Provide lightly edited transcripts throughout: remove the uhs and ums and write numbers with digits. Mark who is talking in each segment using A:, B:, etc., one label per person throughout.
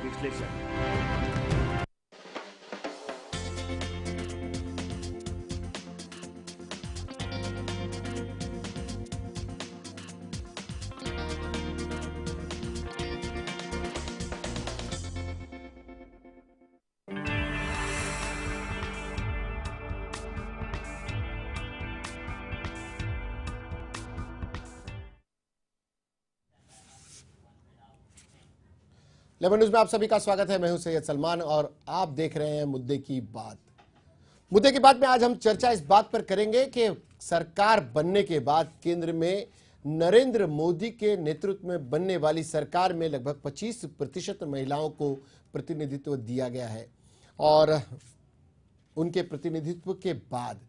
A: विश्लेषण।
B: Lemon news में आप सभी का स्वागत है। मैं हूं सैयद सलमान और आप देख रहे हैं मुद्दे की बात। मुद्दे की बात में आज हम चर्चा इस बात पर करेंगे कि सरकार बनने के बाद केंद्र में नरेंद्र मोदी के नेतृत्व में बनने वाली सरकार में लगभग 25% महिलाओं को प्रतिनिधित्व दिया गया है और उनके प्रतिनिधित्व के बाद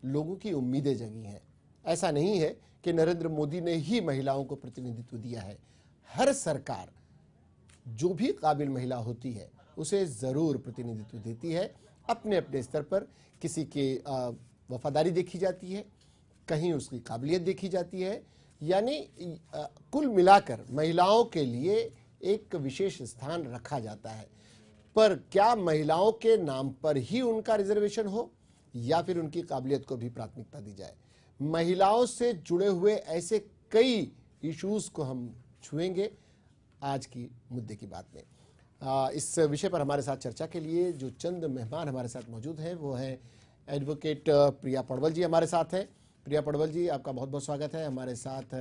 B: लोगों की उम्मीदें जगी हैं। ऐसा नहीं है कि नरेंद्र मोदी ने ही महिलाओं को प्रतिनिधित्व दिया है। हर सरकार जो भी काबिल महिला होती है उसे जरूर प्रतिनिधित्व देती है। अपने अपने स्तर पर किसी के वफादारी देखी जाती है, कहीं उसकी काबिलियत देखी जाती है, यानी कुल मिलाकर महिलाओं के लिए एक विशेष स्थान रखा जाता है। पर क्या महिलाओं के नाम पर ही उनका रिजर्वेशन हो या फिर उनकी काबिलियत को भी प्राथमिकता दी जाए? महिलाओं से जुड़े हुए ऐसे कई इश्यूज को हम छुएंगे आज की मुद्दे की बात में। इस विषय पर हमारे साथ चर्चा के लिए जो चंद मेहमान हमारे साथ मौजूद हैं वो है एडवोकेट प्रिया पड़वल जी हमारे साथ हैं। प्रिया पड़वल जी, आपका बहुत बहुत स्वागत है। हमारे साथ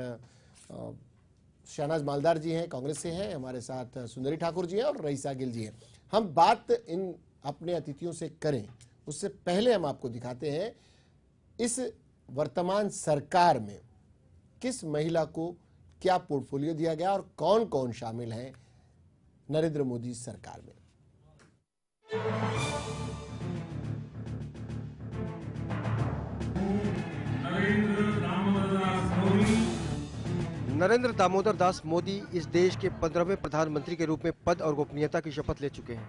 B: शहनाज मालदार जी हैं, कांग्रेस से हैं। हमारे साथ सुंदरी ठाकुर जी हैं और रईसा गिल जी हैं। हम बात इन अपने अतिथियों से करें उससे पहले हम आपको दिखाते हैं इस वर्तमान सरकार में किस महिला को क्या पोर्टफोलियो दिया गया और कौन कौन शामिल है नरेंद्र मोदी सरकार में।
C: नरेंद्र दामोदर दास मोदी इस देश के 15वें प्रधानमंत्री के रूप में पद और गोपनीयता की शपथ ले चुके हैं।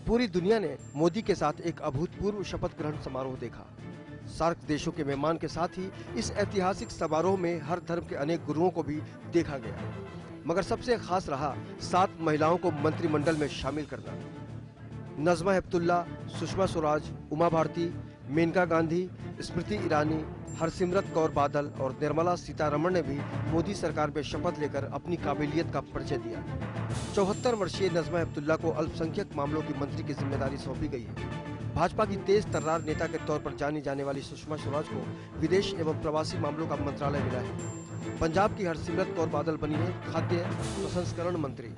C: पूरी दुनिया ने मोदी के साथ एक अभूतपूर्व शपथ ग्रहण समारोह देखा। सार्क देशों के मेहमान के साथ ही इस ऐतिहासिक समारोह में हर धर्म के अनेक गुरुओं को भी देखा गया। मगर सबसे खास रहा 7 महिलाओं को मंत्रिमंडल में शामिल करना। नजमा हेपतुल्ला, सुषमा स्वराज, उमा भारती, मेनका गांधी, स्मृति ईरानी, हरसिमरत कौर बादल और निर्मला सीतारमण ने भी मोदी सरकार में शपथ लेकर अपनी काबिलियत का परिचय दिया। 74 वर्षीय नजमा हेपतुल्ला को अल्पसंख्यक मामलों की मंत्री की जिम्मेदारी सौंपी गई है। भाजपा की तेज तर्रार नेता के तौर पर जानी जाने वाली सुषमा स्वराज को विदेश एवं प्रवासी मामलों का मंत्रालय मिला है। पंजाब की हरसिमरत कौर बादल बनी है खाद्य प्रसंस्करण मंत्री।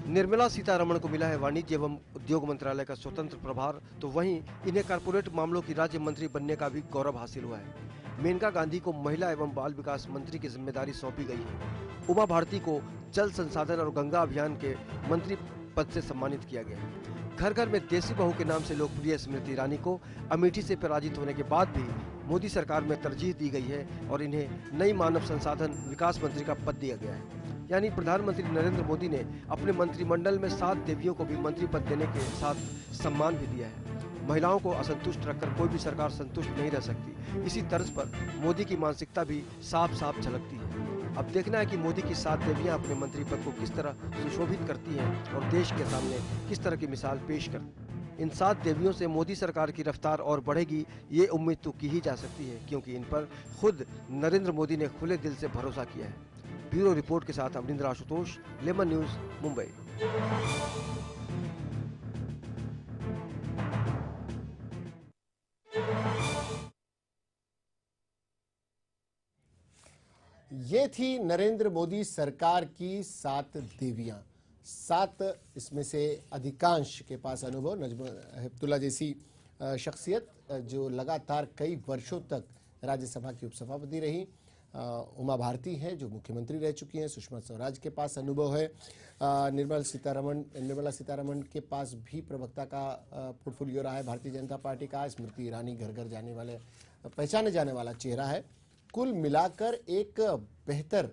C: निर्मला सीतारमण को मिला है वाणिज्य एवं उद्योग मंत्रालय का स्वतंत्र प्रभार, तो वहीं इन्हें कारपोरेट मामलों की राज्य मंत्री बनने का भी गौरव हासिल हुआ है। मेनका गांधी को महिला एवं बाल विकास मंत्री की जिम्मेदारी सौंपी गई है। उमा भारती को जल संसाधन और गंगा अभियान के मंत्री पद से सम्मानित किया गया है। घर घर में देसी बहू के नाम से लोकप्रिय स्मृति ईरानी को अमेठी से पराजित होने के बाद भी मोदी सरकार में तरजीह दी गई है और इन्हें नई मानव संसाधन विकास मंत्री का पद दिया गया है। यानी प्रधानमंत्री नरेंद्र मोदी ने अपने मंत्रिमंडल में 7 देवियों को भी मंत्री पद देने के साथ सम्मान भी दिया है। महिलाओं को असंतुष्ट रखकर कोई भी सरकार संतुष्ट नहीं रह सकती। इसी तर्ज पर मोदी की मानसिकता भी साफ साफ झलकती है। अब देखना है कि मोदी की 7 देवियां अपने मंत्री पद को किस तरह सुशोभित करती हैं और देश के सामने किस तरह की मिसाल पेश करती। इन 7 देवियों से मोदी सरकार की रफ्तार और बढ़ेगी, ये उम्मीद तो की ही जा सकती है, क्योंकि इन पर खुद नरेंद्र मोदी ने खुले दिल से भरोसा किया है। ब्यूरो रिपोर्ट के साथ अमरिंदर आशुतोष, लेमन न्यूज, मुंबई।
B: ये थी नरेंद्र मोदी सरकार की 7 देवियां। 7 इसमें से अधिकांश के पास अनुभव। नजमा हेपतुल्ला जैसी शख्सियत जो लगातार कई वर्षों तक राज्यसभा की उपसभापति रही। उमा भारती हैं जो मुख्यमंत्री रह चुकी हैं। सुषमा स्वराज के पास अनुभव है। निर्मला सीतारमण के पास भी प्रवक्ता का पोर्टफोलियो रहा है भारतीय जनता पार्टी का। स्मृति ईरानी घर घर जाने वाले पहचाने जाने वाला चेहरा है। कुल मिलाकर एक बेहतर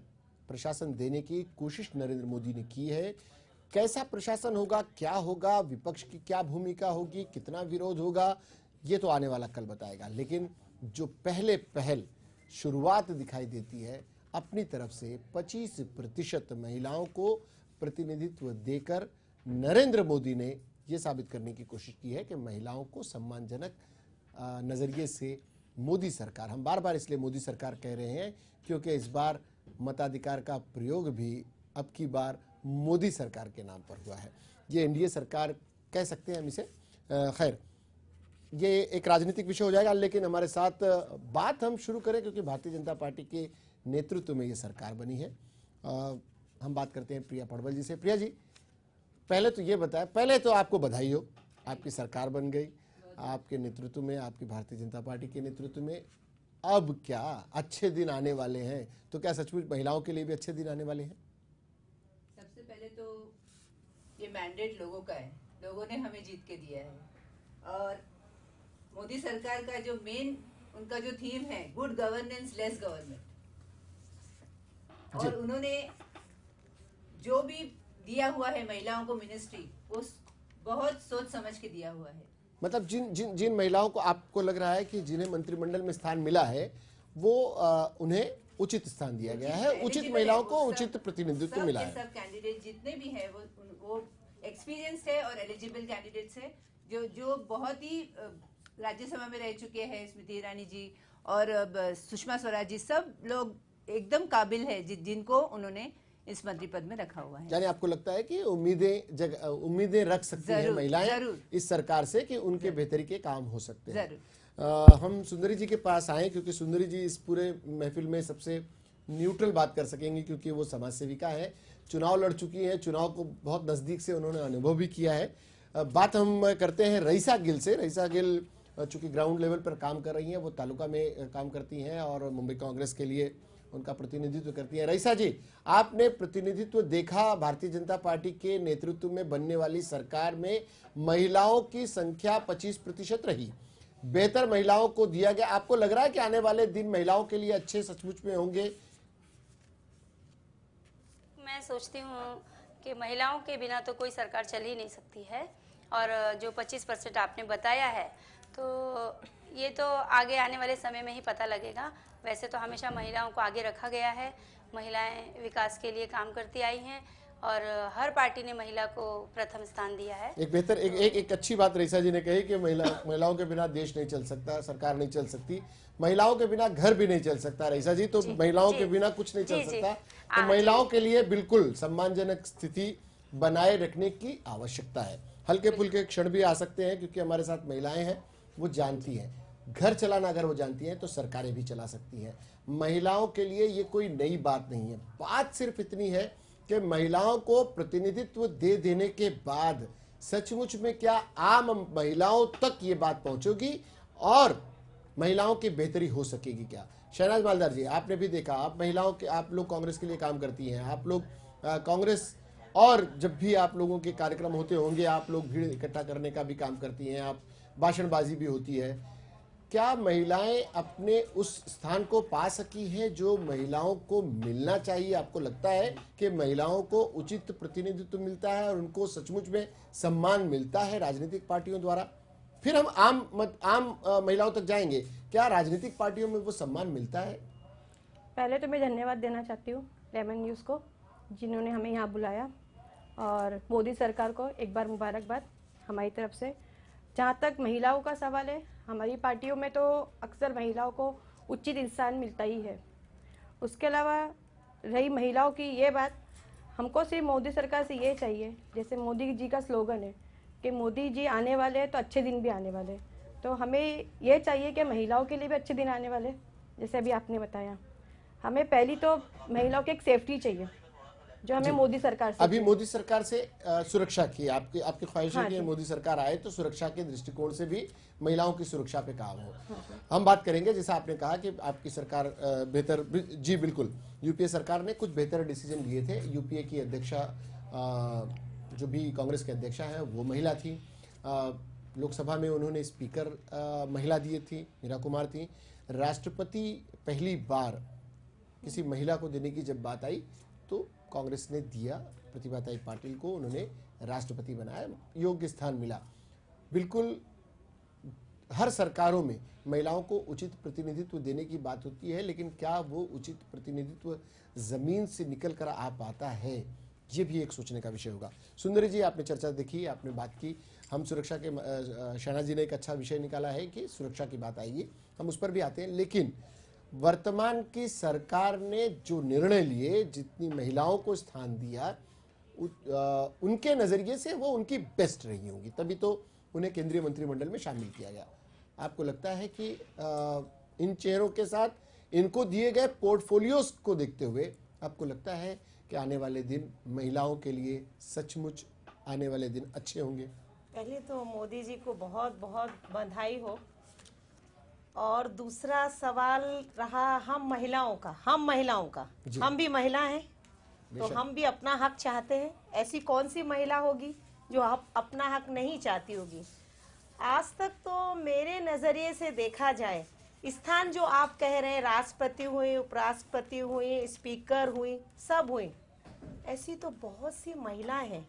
B: प्रशासन देने की कोशिश नरेंद्र मोदी ने की है। कैसा प्रशासन होगा, क्या होगा, विपक्ष की क्या भूमिका होगी, कितना विरोध होगा, ये तो आने वाला कल बताएगा। लेकिन जो पहल शुरुआत दिखाई देती है, अपनी तरफ से 25% महिलाओं को प्रतिनिधित्व देकर नरेंद्र मोदी ने यह साबित करने की कोशिश की है कि महिलाओं को सम्मानजनक नजरिए से मोदी सरकार, हम बार बार इसलिए मोदी सरकार कह रहे हैं क्योंकि इस बार मताधिकार का प्रयोग भी अब की बार मोदी सरकार के नाम पर हुआ है। ये एनडीए सरकार कह सकते हैं हम इसे। खैर, ये एक राजनीतिक विषय हो जाएगा, लेकिन हमारे साथ बात हम शुरू करें क्योंकि भारतीय जनता पार्टी के नेतृत्व में ये सरकार बनी है। हम बात करते हैं प्रिया पड़वल जी से। प्रिया जी, पहले तो ये बताएं, पहले तो आपको बधाई हो, आपकी सरकार बन गई, आपके नेतृत्व में, आपकी भारतीय जनता पार्टी के नेतृत्व में। अब क्या अच्छे दिन आने वाले हैं? तो क्या सचमुच महिलाओं के लिए भी अच्छे दिन आने वाले हैं?
A: सबसे पहले तो ये मैंडेट लोगों का है, लोगों ने हमें जीत के दिया है। और मोदी सरकार का जो मेन उनका जो थीम है, गुड गवर्नेंस लेस गवर्नमेंट, और उन्होंने जो भी दिया हुआ है महिलाओं को मिनिस्ट्री, वो बहुत सोच समझ के दिया हुआ है।
B: मतलब जिन महिलाओं को आपको लग रहा है कि जिन्हें मंत्रिमंडल में स्थान मिला है, वो उन्हें उचित स्थान दिया गया है, उचित महिलाओं को उचित प्रतिनिधित्व मिला है।
A: सब कैंडिडेट जितने भी हैं वो एक्सपीरियंस्ड है और एलिजिबल कैंडिडेट्स है, जो बहुत ही राज्यसभा में रह चुके हैं। स्मृति ईरानी जी और सुषमा स्वराज जी, सब लोग एकदम काबिल है जिनको उन्होंने इस मंत्री पद में रखा हुआ है।
B: यानी आपको लगता है कि उम्मीदें रख सकती हैं महिलाएं इस सरकार से कि उनके बेहतरी के काम हो सकते हैं। हम सुंदरी जी के पास आए क्योंकि सुंदरी जी इस पूरे महफिल में सबसे न्यूट्रल बात कर सकेंगी क्योंकि वो समाज सेविका है, चुनाव लड़ चुकी है, चुनाव को बहुत नजदीक से उन्होंने अनुभव भी किया है। बात हम करते हैं रईसा गिल से। रईसा गिल चूंकि ग्राउंड लेवल पर काम कर रही हैं, वो तालुका में काम करती हैं और मुंबई कांग्रेस के लिए उनका प्रतिनिधित्व करती है। रईसा जी, आपने प्रतिनिधित्व देखा, भारतीय जनता पार्टी के नेतृत्व में बनने वाली सरकार में महिलाओं की संख्या 25% रही, बेहतर महिलाओं को दिया गया। आपको लग रहा है कि आने वाले दिन महिलाओं के लिए अच्छे सचमुच में होंगे?
D: मैं सोचती हूँ कि महिलाओं के बिना तो कोई सरकार चल ही नहीं सकती है, और जो 25% आपने बताया है तो ये तो आगे आने वाले समय में ही पता लगेगा। वैसे तो हमेशा महिलाओं को आगे रखा गया है, महिलाएं विकास के लिए काम करती आई हैं और हर पार्टी ने महिला को प्रथम स्थान दिया है।
B: एक अच्छी बात रईसा जी ने कही कि महिलाओं के बिना देश नहीं चल सकता, सरकार नहीं चल सकती, महिलाओं के बिना घर भी नहीं चल सकता। रईसा जी, तो महिलाओं के बिना कुछ नहीं चल सकता, तो महिलाओं के लिए बिल्कुल सम्मानजनक स्थिति बनाए रखने की आवश्यकता है। हल्के फुल्के क्षण भी आ सकते हैं क्योंकि हमारे साथ महिलाएं हैं, वो जानती हैं घर चलाना, अगर वो जानती हैं तो सरकारें भी चला सकती हैं। महिलाओं के लिए ये कोई नई बात नहीं है। बात सिर्फ इतनी है कि महिलाओं को प्रतिनिधित्व दे देने के बाद सचमुच में क्या आम महिलाओं तक ये बात पहुंचेगी और महिलाओं की बेहतरी हो सकेगी क्या? शहनाज मालदार जी, आपने भी देखा, आप लोग कांग्रेस के लिए काम करती हैं, आप लोग कांग्रेस, और जब भी आप लोगों के कार्यक्रम होते होंगे आप लोग भीड़ इकट्ठा करने का भी काम करती हैं, आप भाषणबाजी भी होती है। क्या महिलाएं अपने उस स्थान को पा सकी हैं जो महिलाओं को मिलना चाहिए? आपको लगता है कि महिलाओं को उचित प्रतिनिधित्व मिलता है और उनको सचमुच में सम्मान मिलता है राजनीतिक पार्टियों द्वारा? फिर हम आम महिलाओं तक जाएंगे, क्या राजनीतिक पार्टियों में वो सम्मान मिलता है?
E: पहले तो मैं धन्यवाद देना चाहती हूँ लेमन न्यूज़ को, जिन्होंने हमें यहाँ बुलाया, और मोदी सरकार को एक बार मुबारकबाद हमारी तरफ से। जहाँ तक महिलाओं का सवाल है, हमारी पार्टियों में तो अक्सर महिलाओं को उचित स्थान मिलता ही है। उसके अलावा रही महिलाओं की ये बात, हमको सिर्फ मोदी सरकार से ये चाहिए, जैसे मोदी जी का स्लोगन है कि मोदी जी आने वाले हैं तो अच्छे दिन भी आने वाले, तो हमें ये चाहिए कि महिलाओं के लिए भी अच्छे दिन आने वाले। जैसे अभी आपने बताया, हमें पहली तो महिलाओं की एक सेफ्टी चाहिए जो हमें मोदी सरकार से,
B: अभी मोदी सरकार से सुरक्षा की आपकी ख्वाहिश है कि मोदी सरकार आए तो सुरक्षा के दृष्टिकोण से भी महिलाओं की सुरक्षा पे काम हो। हम बात करेंगे, जैसा आपने कहा कि आपकी सरकार बेहतर, जी बिल्कुल, यूपीए सरकार ने कुछ बेहतर डिसीजन लिए थे। यूपीए की अध्यक्षा जो भी कांग्रेस के अध्यक्षा है वो महिला थी, लोकसभा में उन्होंने स्पीकर महिला दिए थी, मीरा कुमार थी। राष्ट्रपति पहली बार किसी महिला को देने की जब बात आई तो कांग्रेस ने दिया, प्रतिभाताई पाटिल को उन्होंने राष्ट्रपति बनाया, योग्य स्थान मिला। बिल्कुल हर सरकारों में महिलाओं को उचित प्रतिनिधित्व देने की बात होती है, लेकिन क्या वो उचित प्रतिनिधित्व जमीन से निकल कर आ पाता है? ये भी एक सोचने का विषय होगा। सुंदरी जी, आपने चर्चा देखी, आपने बात की, हम सुरक्षा के शहनाज जी ने एक अच्छा विषय निकाला है कि सुरक्षा की बात आएगी, हम उस पर भी आते हैं। लेकिन वर्तमान की सरकार ने जो निर्णय लिए, जितनी महिलाओं को स्थान दिया, उनके नजरिए से वो उनकी बेस्ट रही होंगी, तभी तो उन्हें केंद्रीय मंत्रिमंडल में शामिल किया गया। आपको लगता है कि इन चेहरों के साथ इनको दिए गए पोर्टफोलियोज को देखते हुए आपको लगता है कि आने वाले दिन महिलाओं के लिए सचमुच आने वाले दिन अच्छे होंगे?
F: पहले तो मोदी जी को बहुत बहुत बधाई हो। और दूसरा सवाल रहा हम महिलाओं का, हम भी महिला हैं, तो हम भी अपना हक चाहते हैं। ऐसी कौन सी महिला होगी जो अपना हक नहीं चाहती होगी? आज तक तो मेरे नजरिए से देखा जाए, स्थान जो आप कह रहे हैं, राष्ट्रपति हुए, उपराष्ट्रपति हुए, स्पीकर हुई, सब हुई, ऐसी तो बहुत सी महिलाएं हैं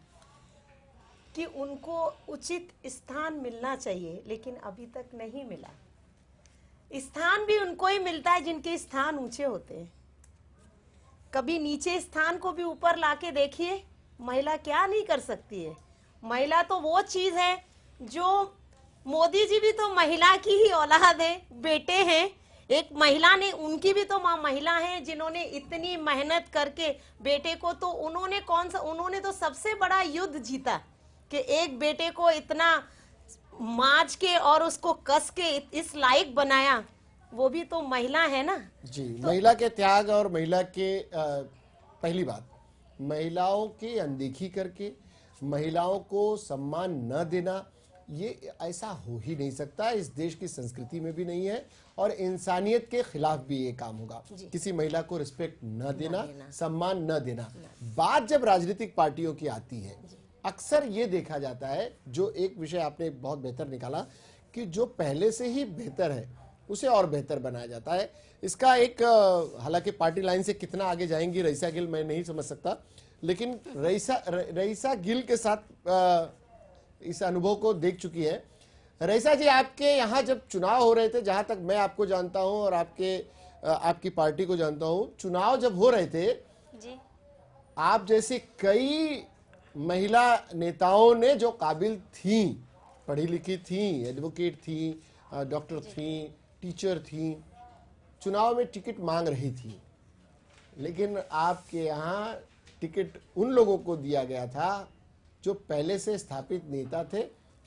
F: कि उनको उचित स्थान मिलना चाहिए, लेकिन अभी तक नहीं मिला। स्थान भी उनको ही मिलता है जिनके स्थान ऊंचे होते हैं। कभी नीचे स्थान को भी ऊपर लाके देखिए, महिला क्या नहीं कर सकती है। महिला तो वो चीज है जो, मोदी जी भी तो महिला की ही औलाद है, बेटे हैं। एक महिला ने, उनकी भी तो माँ महिला है, जिन्होंने इतनी मेहनत करके बेटे को, तो उन्होंने तो सबसे बड़ा युद्ध जीता कि एक बेटे को इतना मांझ के और उसको कस के इस लायक बनाया, वो भी तो महिला है ना
B: जी। तो महिला के त्याग और महिला के पहली बात, महिलाओं की अनदेखी करके महिलाओं को सम्मान न देना, ये ऐसा हो ही नहीं सकता। इस देश की संस्कृति में भी नहीं है और इंसानियत के खिलाफ भी ये काम होगा। किसी महिला को रिस्पेक्ट न देना, सम्मान न देना। बात जब राजनीतिक पार्टियों की आती है, अक्सर ये देखा जाता है, जो एक विषय आपने बहुत बेहतर निकाला, कि जो पहले से ही बेहतर है उसे और बेहतर बनाया जाता है। इसका एक, हालांकि पार्टी लाइन से कितना आगे जाएंगी रईसा गिल मैं नहीं समझ सकता, लेकिन रईसा गिल के साथ इस अनुभव को देख चुकी है। रईसा जी, आपके यहाँ जब चुनाव हो रहे थे, जहां तक मैं आपको जानता हूं और आपकी पार्टी को जानता हूं, चुनाव जब हो रहे थे
D: जी,
B: आप जैसे कई महिला नेताओं ने, जो काबिल थी, पढ़ी लिखी थी, एडवोकेट थी, डॉक्टर थी, टीचर थी, चुनाव में टिकट मांग रही थी, लेकिन आपके यहाँ टिकट उन लोगों को दिया गया था जो पहले से स्थापित नेता थे,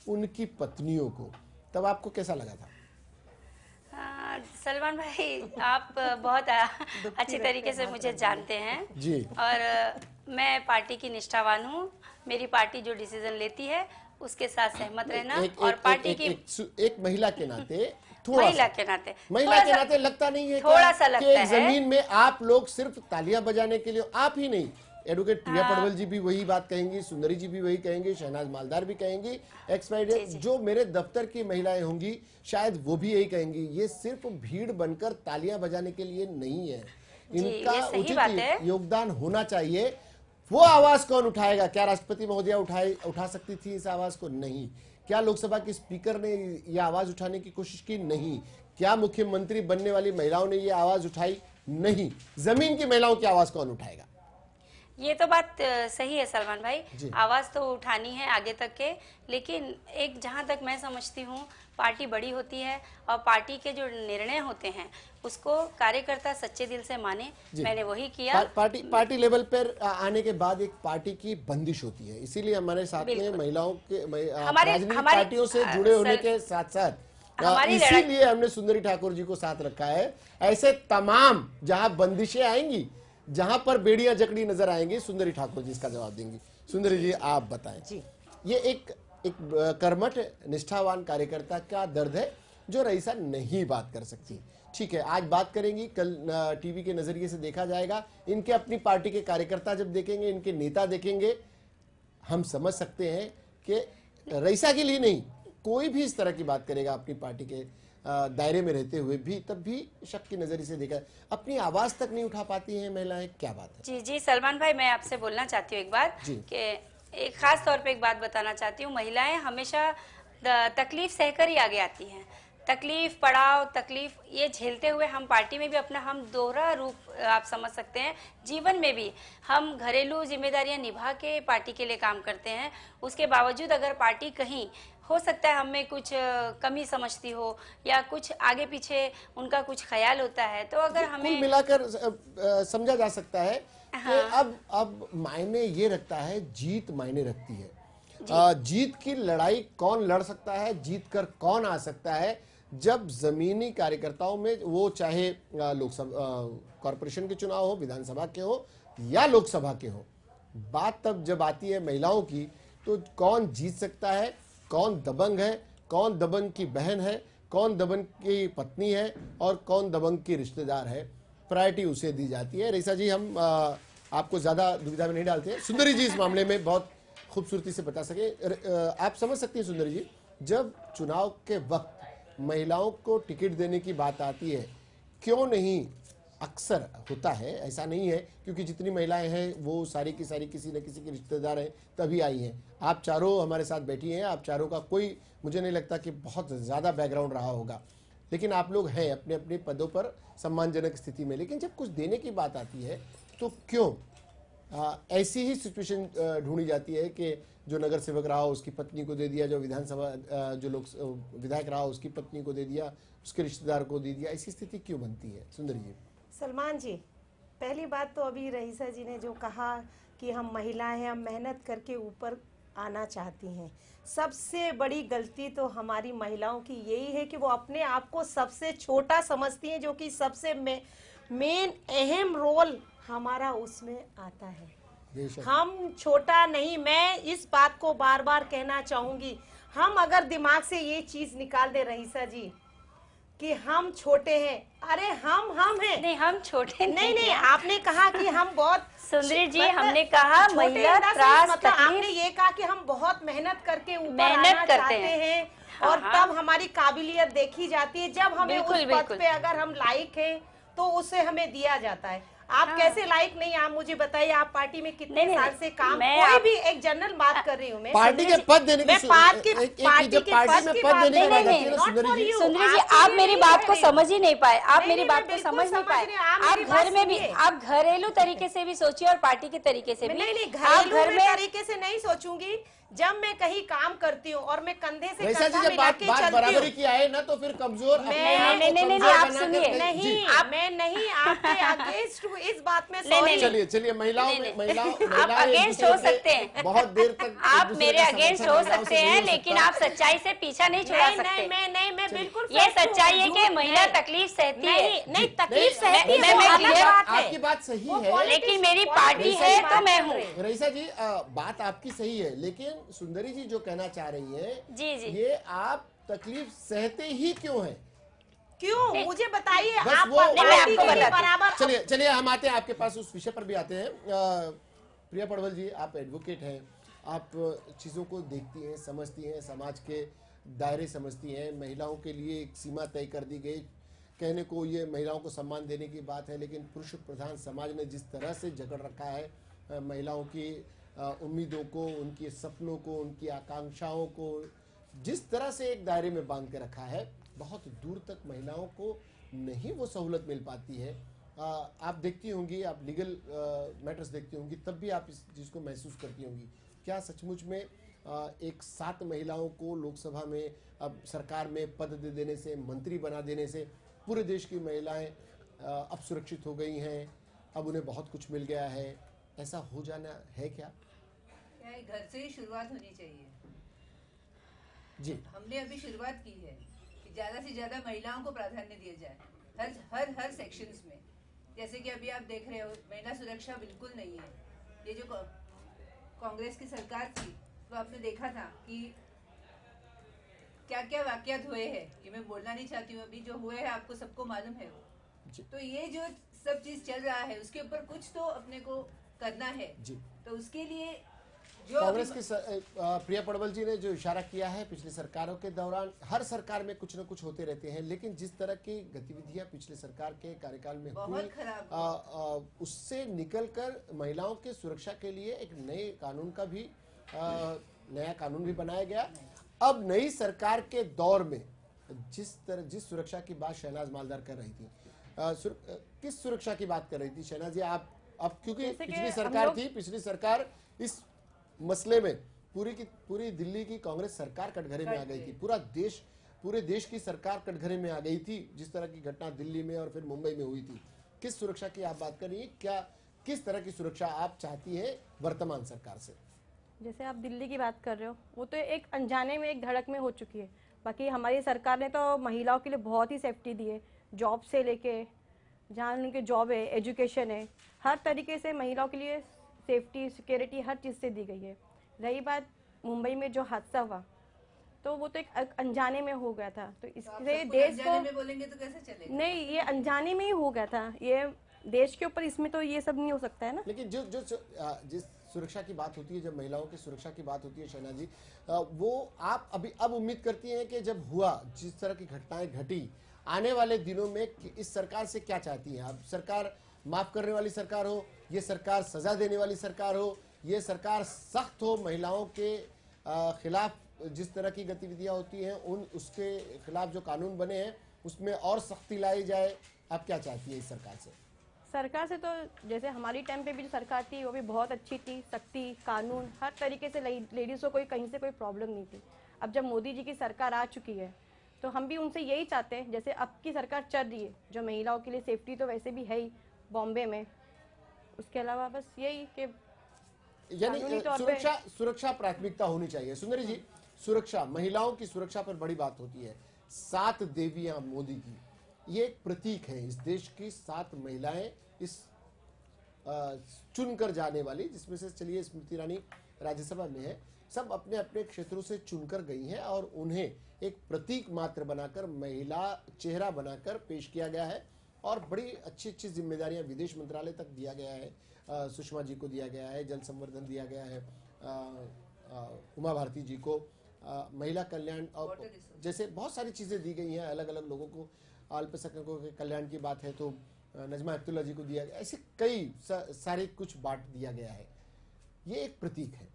B: उनकी पत्नियों को। तब आपको कैसा लगा था?
D: सलमान भाई, आप बहुत अच्छी तरीके से मुझे जानते हैं
B: जी।
D: और मैं पार्टी की निष्ठावान हूँ। मेरी पार्टी जो डिसीजन लेती है उसके साथ सहमत रहना। और पार्टी की
B: एक महिला के नाते,
D: महिला के नाते
B: लगता नहीं है
D: थोड़ा सा लगता है
B: जमीन में आप लोग सिर्फ तालियां बजाने के लिए, आप ही नहीं, एडवोकेट प्रिया पडवल जी भी वही बात कहेंगी, सुंदरी जी भी वही कहेंगी, शहनाज मालदार भी कहेंगी, जो मेरे दफ्तर की महिलाएं होंगी शायद वो भी यही कहेंगी। ये सिर्फ भीड़ बनकर तालियां बजाने के लिए नहीं है, इनका उचित योगदान होना चाहिए। वो आवाज कौन उठाएगा? क्या राष्ट्रपति महोदया उठा सकती थी इस आवाज को? नहीं। क्या लोकसभा के स्पीकर ने ये आवाज उठाने की कोशिश की? नहीं। क्या मुख्यमंत्री बनने वाली महिलाओं ने ये आवाज उठाई? नहीं। जमीन की महिलाओं की आवाज कौन उठाएगा?
D: ये तो बात सही है सलमान भाई, आवाज तो उठानी है आगे तक के, लेकिन एक जहां तक मैं समझती हूँ, पार्टी बड़ी होती है और पार्टी के जो निर्णय होते हैं उसको कार्यकर्ता सच्चे दिल से माने। मैंने वही किया।
B: पार्टी लेवल पर आने के बाद एक पार्टी की बंदिश होती है, इसीलिए हमारे साथ में महिलाओं के राजनीतिक पार्टियों से जुड़े होने के साथ साथ इसीलिए हमने सुंदरी ठाकुर जी को साथ रखा है। ऐसे तमाम जहां बंदिशें आएंगी, जहां पर बेड़ियां जकड़ी नजर आएंगी, सुंदरी ठाकुर जी इसका जवाब देंगी। सुंदरी जी, आप बताएं जी। ये एक कर्मठ निष्ठावान कार्यकर्ता का दर्द है जो रईसा नहीं बात कर सकती। ठीक है, आज बात करेंगी, कल टीवी के नजरिए से देखा जाएगा। इनके अपनी पार्टी के कार्यकर्ता जब देखेंगे, इनके नेता देखेंगे, हम समझ सकते हैं कि रईसा के लिए नहीं, कोई भी इस तरह की बात करेगा अपनी पार्टी के दायरे में रहते हुए भी, तब भी शक की नजरिए से देखा। अपनी आवाज तक नहीं उठा पाती हैं महिलाएं, क्या बात है?
D: जी जी सलमान भाई, मैं आपसे बोलना चाहती हूँ एक बात, कि एक खास तौर पे एक बात बताना चाहती हूँ। महिलाएं हमेशा तकलीफ सहकर ही आगे आती हैं। तकलीफ पड़ाव तकलीफ ये झेलते हुए हम पार्टी में भी अपना हम दोहरा रूप आप समझ सकते हैं। जीवन में भी हम घरेलू जिम्मेदारियां निभा के पार्टी के लिए काम करते हैं। उसके बावजूद अगर पार्टी कहीं हो सकता है हमें कुछ कमी समझती हो या कुछ आगे पीछे उनका कुछ ख्याल होता है, तो अगर हमें
B: कुल मिलाकर समझा जा सकता है कि अब मायने ये रखता है, जीत मायने रखती है। जीत की लड़ाई कौन लड़ सकता है, जीत कर कौन आ सकता है, जब जमीनी कार्यकर्ताओं में, वो चाहे लोकसभा कॉरपोरेशन के चुनाव हो, विधानसभा के हो या लोकसभा के हो, बात तब जब आती है महिलाओं की, तो कौन जीत सकता है, कौन दबंग है, कौन दबंग की बहन है, कौन दबंग की पत्नी है और कौन दबंग की रिश्तेदार है, प्रायोरिटी उसे दी जाती है। रईसा जी, हम आपको ज्यादा दुविधा में नहीं डालते हैं। सुंदरी जी इस मामले में बहुत खूबसूरती से बता सके। आप समझ सकती हैं सुंदरी जी, जब चुनाव के वक्त महिलाओं को टिकट देने की बात आती है, क्यों नहीं, अक्सर होता है, ऐसा नहीं है क्योंकि जितनी महिलाएं हैं वो सारी की सारी किसी न किसी की रिश्तेदार हैं तभी आई हैं। आप चारों हमारे साथ बैठी हैं, आप चारों का कोई मुझे नहीं लगता कि बहुत ज़्यादा बैकग्राउंड रहा होगा, लेकिन आप लोग हैं अपने अपने पदों पर सम्मानजनक स्थिति में। लेकिन जब कुछ देने की बात आती है तो क्यों ऐसी ही सिचुएशन ढूंढी जाती है कि जो नगर सेवक रहा उसकी पत्नी को दे दिया, जो विधानसभा जो लोग विधायक रहा उसकी पत्नी को दे दिया, उसके रिश्तेदार को दे दिया, ऐसी स्थिति क्यों बनती है? सुंदर जी।
F: सलमान जी, पहली बात तो अभी रईसा जी ने जो कहा कि हम महिलाएं हैं, हम मेहनत करके ऊपर आना चाहती हैं। सबसे बड़ी गलती तो हमारी महिलाओं की यही है कि वो अपने आप को सबसे छोटा समझती हैं, जो कि सबसे मेन अहम रोल हमारा उसमें आता है। हम छोटा नहीं, मैं इस बात को बार बार कहना चाहूंगी, हम अगर दिमाग से ये चीज निकाल दे रईसा जी कि हम छोटे हैं, अरे हम हैं।
D: नहीं, हम छोटे
F: नहीं, आपने कहा कि हम बहुत
D: सुंदरी जी, हमने कहा महिला त्रास
F: मतलब आपने ये कहा कि हम बहुत मेहनत करके ऊपर आना चाहते हैं और तब हमारी काबिलियत देखी जाती है। जब हमें उस पद पे अगर हम लायक हैं तो उसे हमें दिया जाता है। आप कैसे लायक नहीं, आप मुझे बताइए, आप पार्टी में कितने साल से काम, कोई भी एक जनरल बात कर रही हूँ मैं,
B: पार्टी के पद देने की,
F: पार्टी के पद देने की बात नहीं।
D: सुंदरी जी, आप मेरी बात को समझ ही नहीं पाए, आप मेरी बात को समझ नहीं पाए। आप घर में भी, आप घरेलू तरीके से भी सोचिए और पार्टी के तरीके से भी।
F: नहीं, घरेलू तरीके से नहीं सोचूंगी। जब मैं कहीं काम करती हूँ और मैं कंधे से कंधा मिला के चलती हूँ,
B: बराबरी की आए ना तो फिर कमजोर
D: नहीं, आप सुनिए,
F: मैं नहीं आपके अगेंस्ट हूँ इस बात में।
B: चलिए महिलाओं
D: आप अगेंस्ट हो सकते हैं,
B: बहुत देर तक
D: आप मेरे अगेंस्ट हो सकते हैं, लेकिन आप सच्चाई से पीछा नहीं छुड़ा सकते।
F: मैं बिल्कुल,
D: ये सच्चाई है कि महिला तकलीफ सहती है।
F: नहीं, तकलीफ सहती है,
B: आपकी बात सही है,
D: लेकिन मेरी पार्टी है तो मैं हूँ।
B: रईसा जी, बात आपकी सही है, लेकिन सुंदरी जी जो कहना चाह रही है,
D: जी,
B: ये आप तकलीफ सहते ही क्यों हैं?
F: क्यों, मुझे बताइए।
B: आप
F: बराबर
B: चलिए हम आते हैं आपके पास, उस विषय पर भी आते हैं। प्रिया पड़वल जी, आप एडवोकेट हैं, आप चीज़ों को देखती हैं, समझती हैं, समाज के दायरे समझती हैं। महिलाओं के लिए एक सीमा तय कर दी गई, कहने को ये महिलाओं को सम्मान देने की बात है, लेकिन पुरुष प्रधान समाज ने जिस तरह से जकड़ रखा है महिलाओं की उम्मीदों को, उनके सपनों को, उनकी आकांक्षाओं को जिस तरह से एक दायरे में बांध के रखा है, बहुत दूर तक महिलाओं को नहीं वो सहूलत मिल पाती है। आप देखती होंगी, आप लीगल मैटर्स देखती होंगी, तब भी आप इस चीज़ को महसूस करती होंगी। क्या सचमुच में एक 7 महिलाओं को लोकसभा में अब सरकार में पद दे देने से, मंत्री बना देने से पूरे देश की महिलाएं अब सुरक्षित हो गई हैं, अब उन्हें बहुत कुछ मिल गया है, ऐसा हो जाना है क्या?
A: घर से ही शुरुआत होनी चाहिए
B: जी।
A: हमने अभी शुरुआत की है कि ज्यादा से ज्यादा महिलाओं को प्राधान्य दिया जाए हर सेक्शंस में। जैसे कि अभी आप देख रहे हो, महिला सुरक्षा बिल्कुल नहीं है। ये जो कांग्रेस की सरकार थी तो आपने देखा था कि क्या क्या वाकयात हुए हैं, ये मैं बोलना नहीं चाहती हूँ, अभी जो हुए हैं आपको सबको मालूम है वो। तो ये जो सब चीज चल रहा है उसके ऊपर कुछ तो अपने को करना है जी। तो उसके लिए जो
B: कांग्रेस की प्रिया पड़वल जी ने जो इशारा किया है, पिछली सरकारों के दौरान हर सरकार में कुछ न कुछ होते रहते हैं, लेकिन जिस तरह की गतिविधियां पिछले सरकार के कार्यकाल में हुई, उससे निकलकर महिलाओं के सुरक्षा के लिए एक नए कानून का भी नया कानून भी बनाया गया। अब नई सरकार के दौर में जिस सुरक्षा की बात शहनाज मालदार कर रही थी, किस सुरक्षा की बात कर रही थी शहनाज जी आप? अब क्योंकि पिछली सरकार थी, पिछली सरकार इस मसले में पूरी दिल्ली की कांग्रेस सरकार कटघरे में आ गई थी, पूरे देश की सरकार कटघरे में आ गई थी, जिस तरह की घटना दिल्ली में और फिर मुंबई में हुई थी। किस सुरक्षा की आप बात कर रही है? किस तरह की सुरक्षा आप चाहती है वर्तमान सरकार से?
E: जैसे आप दिल्ली की बात कर रहे हो, वो तो एक अनजाने में, एक धड़क में हो चुकी है। बाकी हमारी सरकार ने तो महिलाओं के लिए बहुत ही सेफ्टी दी है, जॉब से लेके जहाँ उनके जॉब है, एजुकेशन है, हर तरीके से महिलाओं के लिए सेफ्टी, सिक्योरिटी हर चीज़ से दी गई है। रही बात मुंबई में जो हादसा हुआ, तो वो तो एक अनजाने में हो गया था, तो इससे देश को
A: में बोलेंगे तो कैसे चलेगा?
E: नहीं, ये अनजाने में ही हो गया था, ये देश के ऊपर इसमें तो ये सब नहीं हो सकता है ना।
B: लेकिन जिस सुरक्षा की बात होती है, जब महिलाओं की सुरक्षा की बात होती है शहनाज जी, वो आप अब उम्मीद करती हैं कि जब हुआ, जिस तरह की घटनाएं घटी, आने वाले दिनों में इस सरकार से क्या चाहती हैं आप? सरकार माफ करने वाली सरकार हो, ये सरकार सजा देने वाली सरकार हो, ये सरकार सख्त हो, महिलाओं के खिलाफ जिस तरह की गतिविधियां होती हैं उसके खिलाफ जो कानून बने हैं उसमें और सख्ती लाई जाए, आप क्या चाहती है इस सरकार से?
E: सरकार से तो जैसे हमारी टाइम पे भी जो सरकार थी वो भी बहुत अच्छी थी, सख्ती, कानून हर तरीके से लेडीज़ को कहीं से कोई प्रॉब्लम नहीं थी। अब जब मोदी जी की सरकार आ चुकी है तो हम भी उनसे यही चाहते हैं, जैसे अब की सरकार चल रही है, जो महिलाओं के लिए सेफ्टी तो वैसे भी है ही बॉम्बे में, उसके अलावा बस यही कि
B: यानी सुरक्षा प्राथमिकता होनी चाहिए। सुंदरी जी, सुरक्षा, महिलाओं की सुरक्षा पर बड़ी बात होती है। 7 देवियां मोदी की, ये एक प्रतीक है इस देश की। 7 महिलाएं इस चुनकर जाने वाली, जिसमें से चलिए स्मृति ईरानी राज्यसभा में है, सब अपने अपने क्षेत्रों से चुनकर गई हैं और उन्हें एक प्रतीक मात्र बनाकर, महिला चेहरा बनाकर पेश किया गया है और बड़ी अच्छी अच्छी जिम्मेदारियां विदेश मंत्रालय तक दिया गया है, सुषमा जी को दिया गया है, जल संवर्धन दिया गया है, उमा भारती जी को महिला कल्याण और जैसे बहुत सारी चीजें दी गई हैं अलग अलग लोगों को। अल्पसंख्यकों के कल्याण की बात है तो नजमा हेपतुल्ला जी को दिया गया, ऐसे कई सारे कुछ बांट दिया गया है। ये एक प्रतीक है।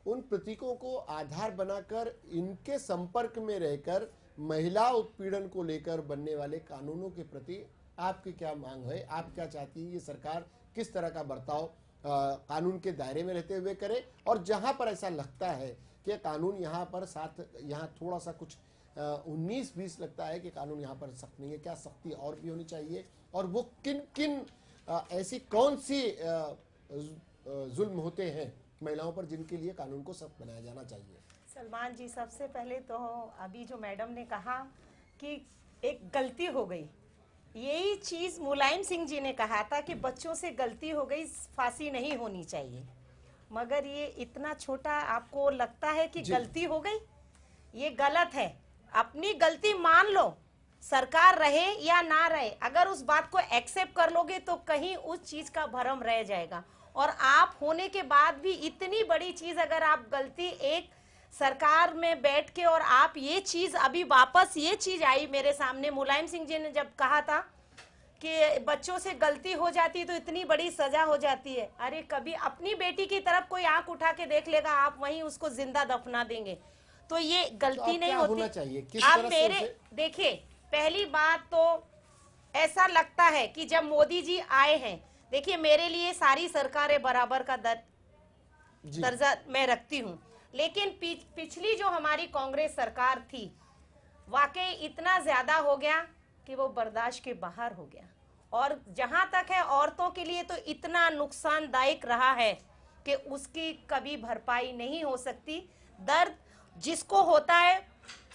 B: उन प्रतीकों को आधार बनाकर, इनके संपर्क में रहकर महिला उत्पीड़न को लेकर बनने वाले कानूनों के प्रति आपकी क्या मांग है? आप क्या चाहती है ये सरकार किस तरह का बर्ताव कानून के दायरे में रहते हुए करे, और जहां पर ऐसा लगता है कि कानून यहाँ पर यहाँ थोड़ा सा कुछ 19-20 लगता है कि कानून यहाँ पर सख्त नहीं है, क्या सख्ती और भी होनी चाहिए? और वो किन किन ऐसी कौन सी जुल्म होते हैं महिलाओं पर जिनके लिए कानून को सख्त बनाया जाना चाहिए?
F: सलमान जी, सबसे पहले तो अभी जो मैडम ने कहा कि एक गलती हो गई, यही चीज मुलायम सिंह जी ने कहा था कि बच्चों से गलती हो गई, फांसी नहीं होनी चाहिए। मगर ये इतना छोटा आपको लगता है कि गलती हो गई, ये गलत है। अपनी गलती मान लो, सरकार रहे या ना रहे, अगर उस बात को एक्सेप्ट कर लोगे तो कहीं उस चीज का भरम रह जाएगा। और आप होने के बाद भी इतनी बड़ी चीज, अगर आप गलती एक सरकार में बैठ के, और आप ये चीज अभी वापस ये चीज आई मेरे सामने, मुलायम सिंह जी ने जब कहा था कि बच्चों से गलती हो जाती तो इतनी बड़ी सजा हो जाती है। अरे कभी अपनी बेटी की तरफ कोई आंख उठा के देख लेगा, आप वहीं उसको जिंदा दफना देंगे, तो ये गलती नहीं होती। आप मेरे देखिए, पहली बात तो ऐसा लगता है कि जब मोदी जी आए हैं, देखिए मेरे लिए सारी सरकारें बराबर का दर्जा मैं रखती हूँ, लेकिन पिछली जो हमारी कांग्रेस सरकार थी, वाकई इतना ज्यादा हो गया कि वो बर्दाश्त के बाहर हो गया। और जहां तक है औरतों के लिए, तो इतना नुकसानदायक रहा है कि उसकी कभी भरपाई नहीं हो सकती। दर्द जिसको होता है,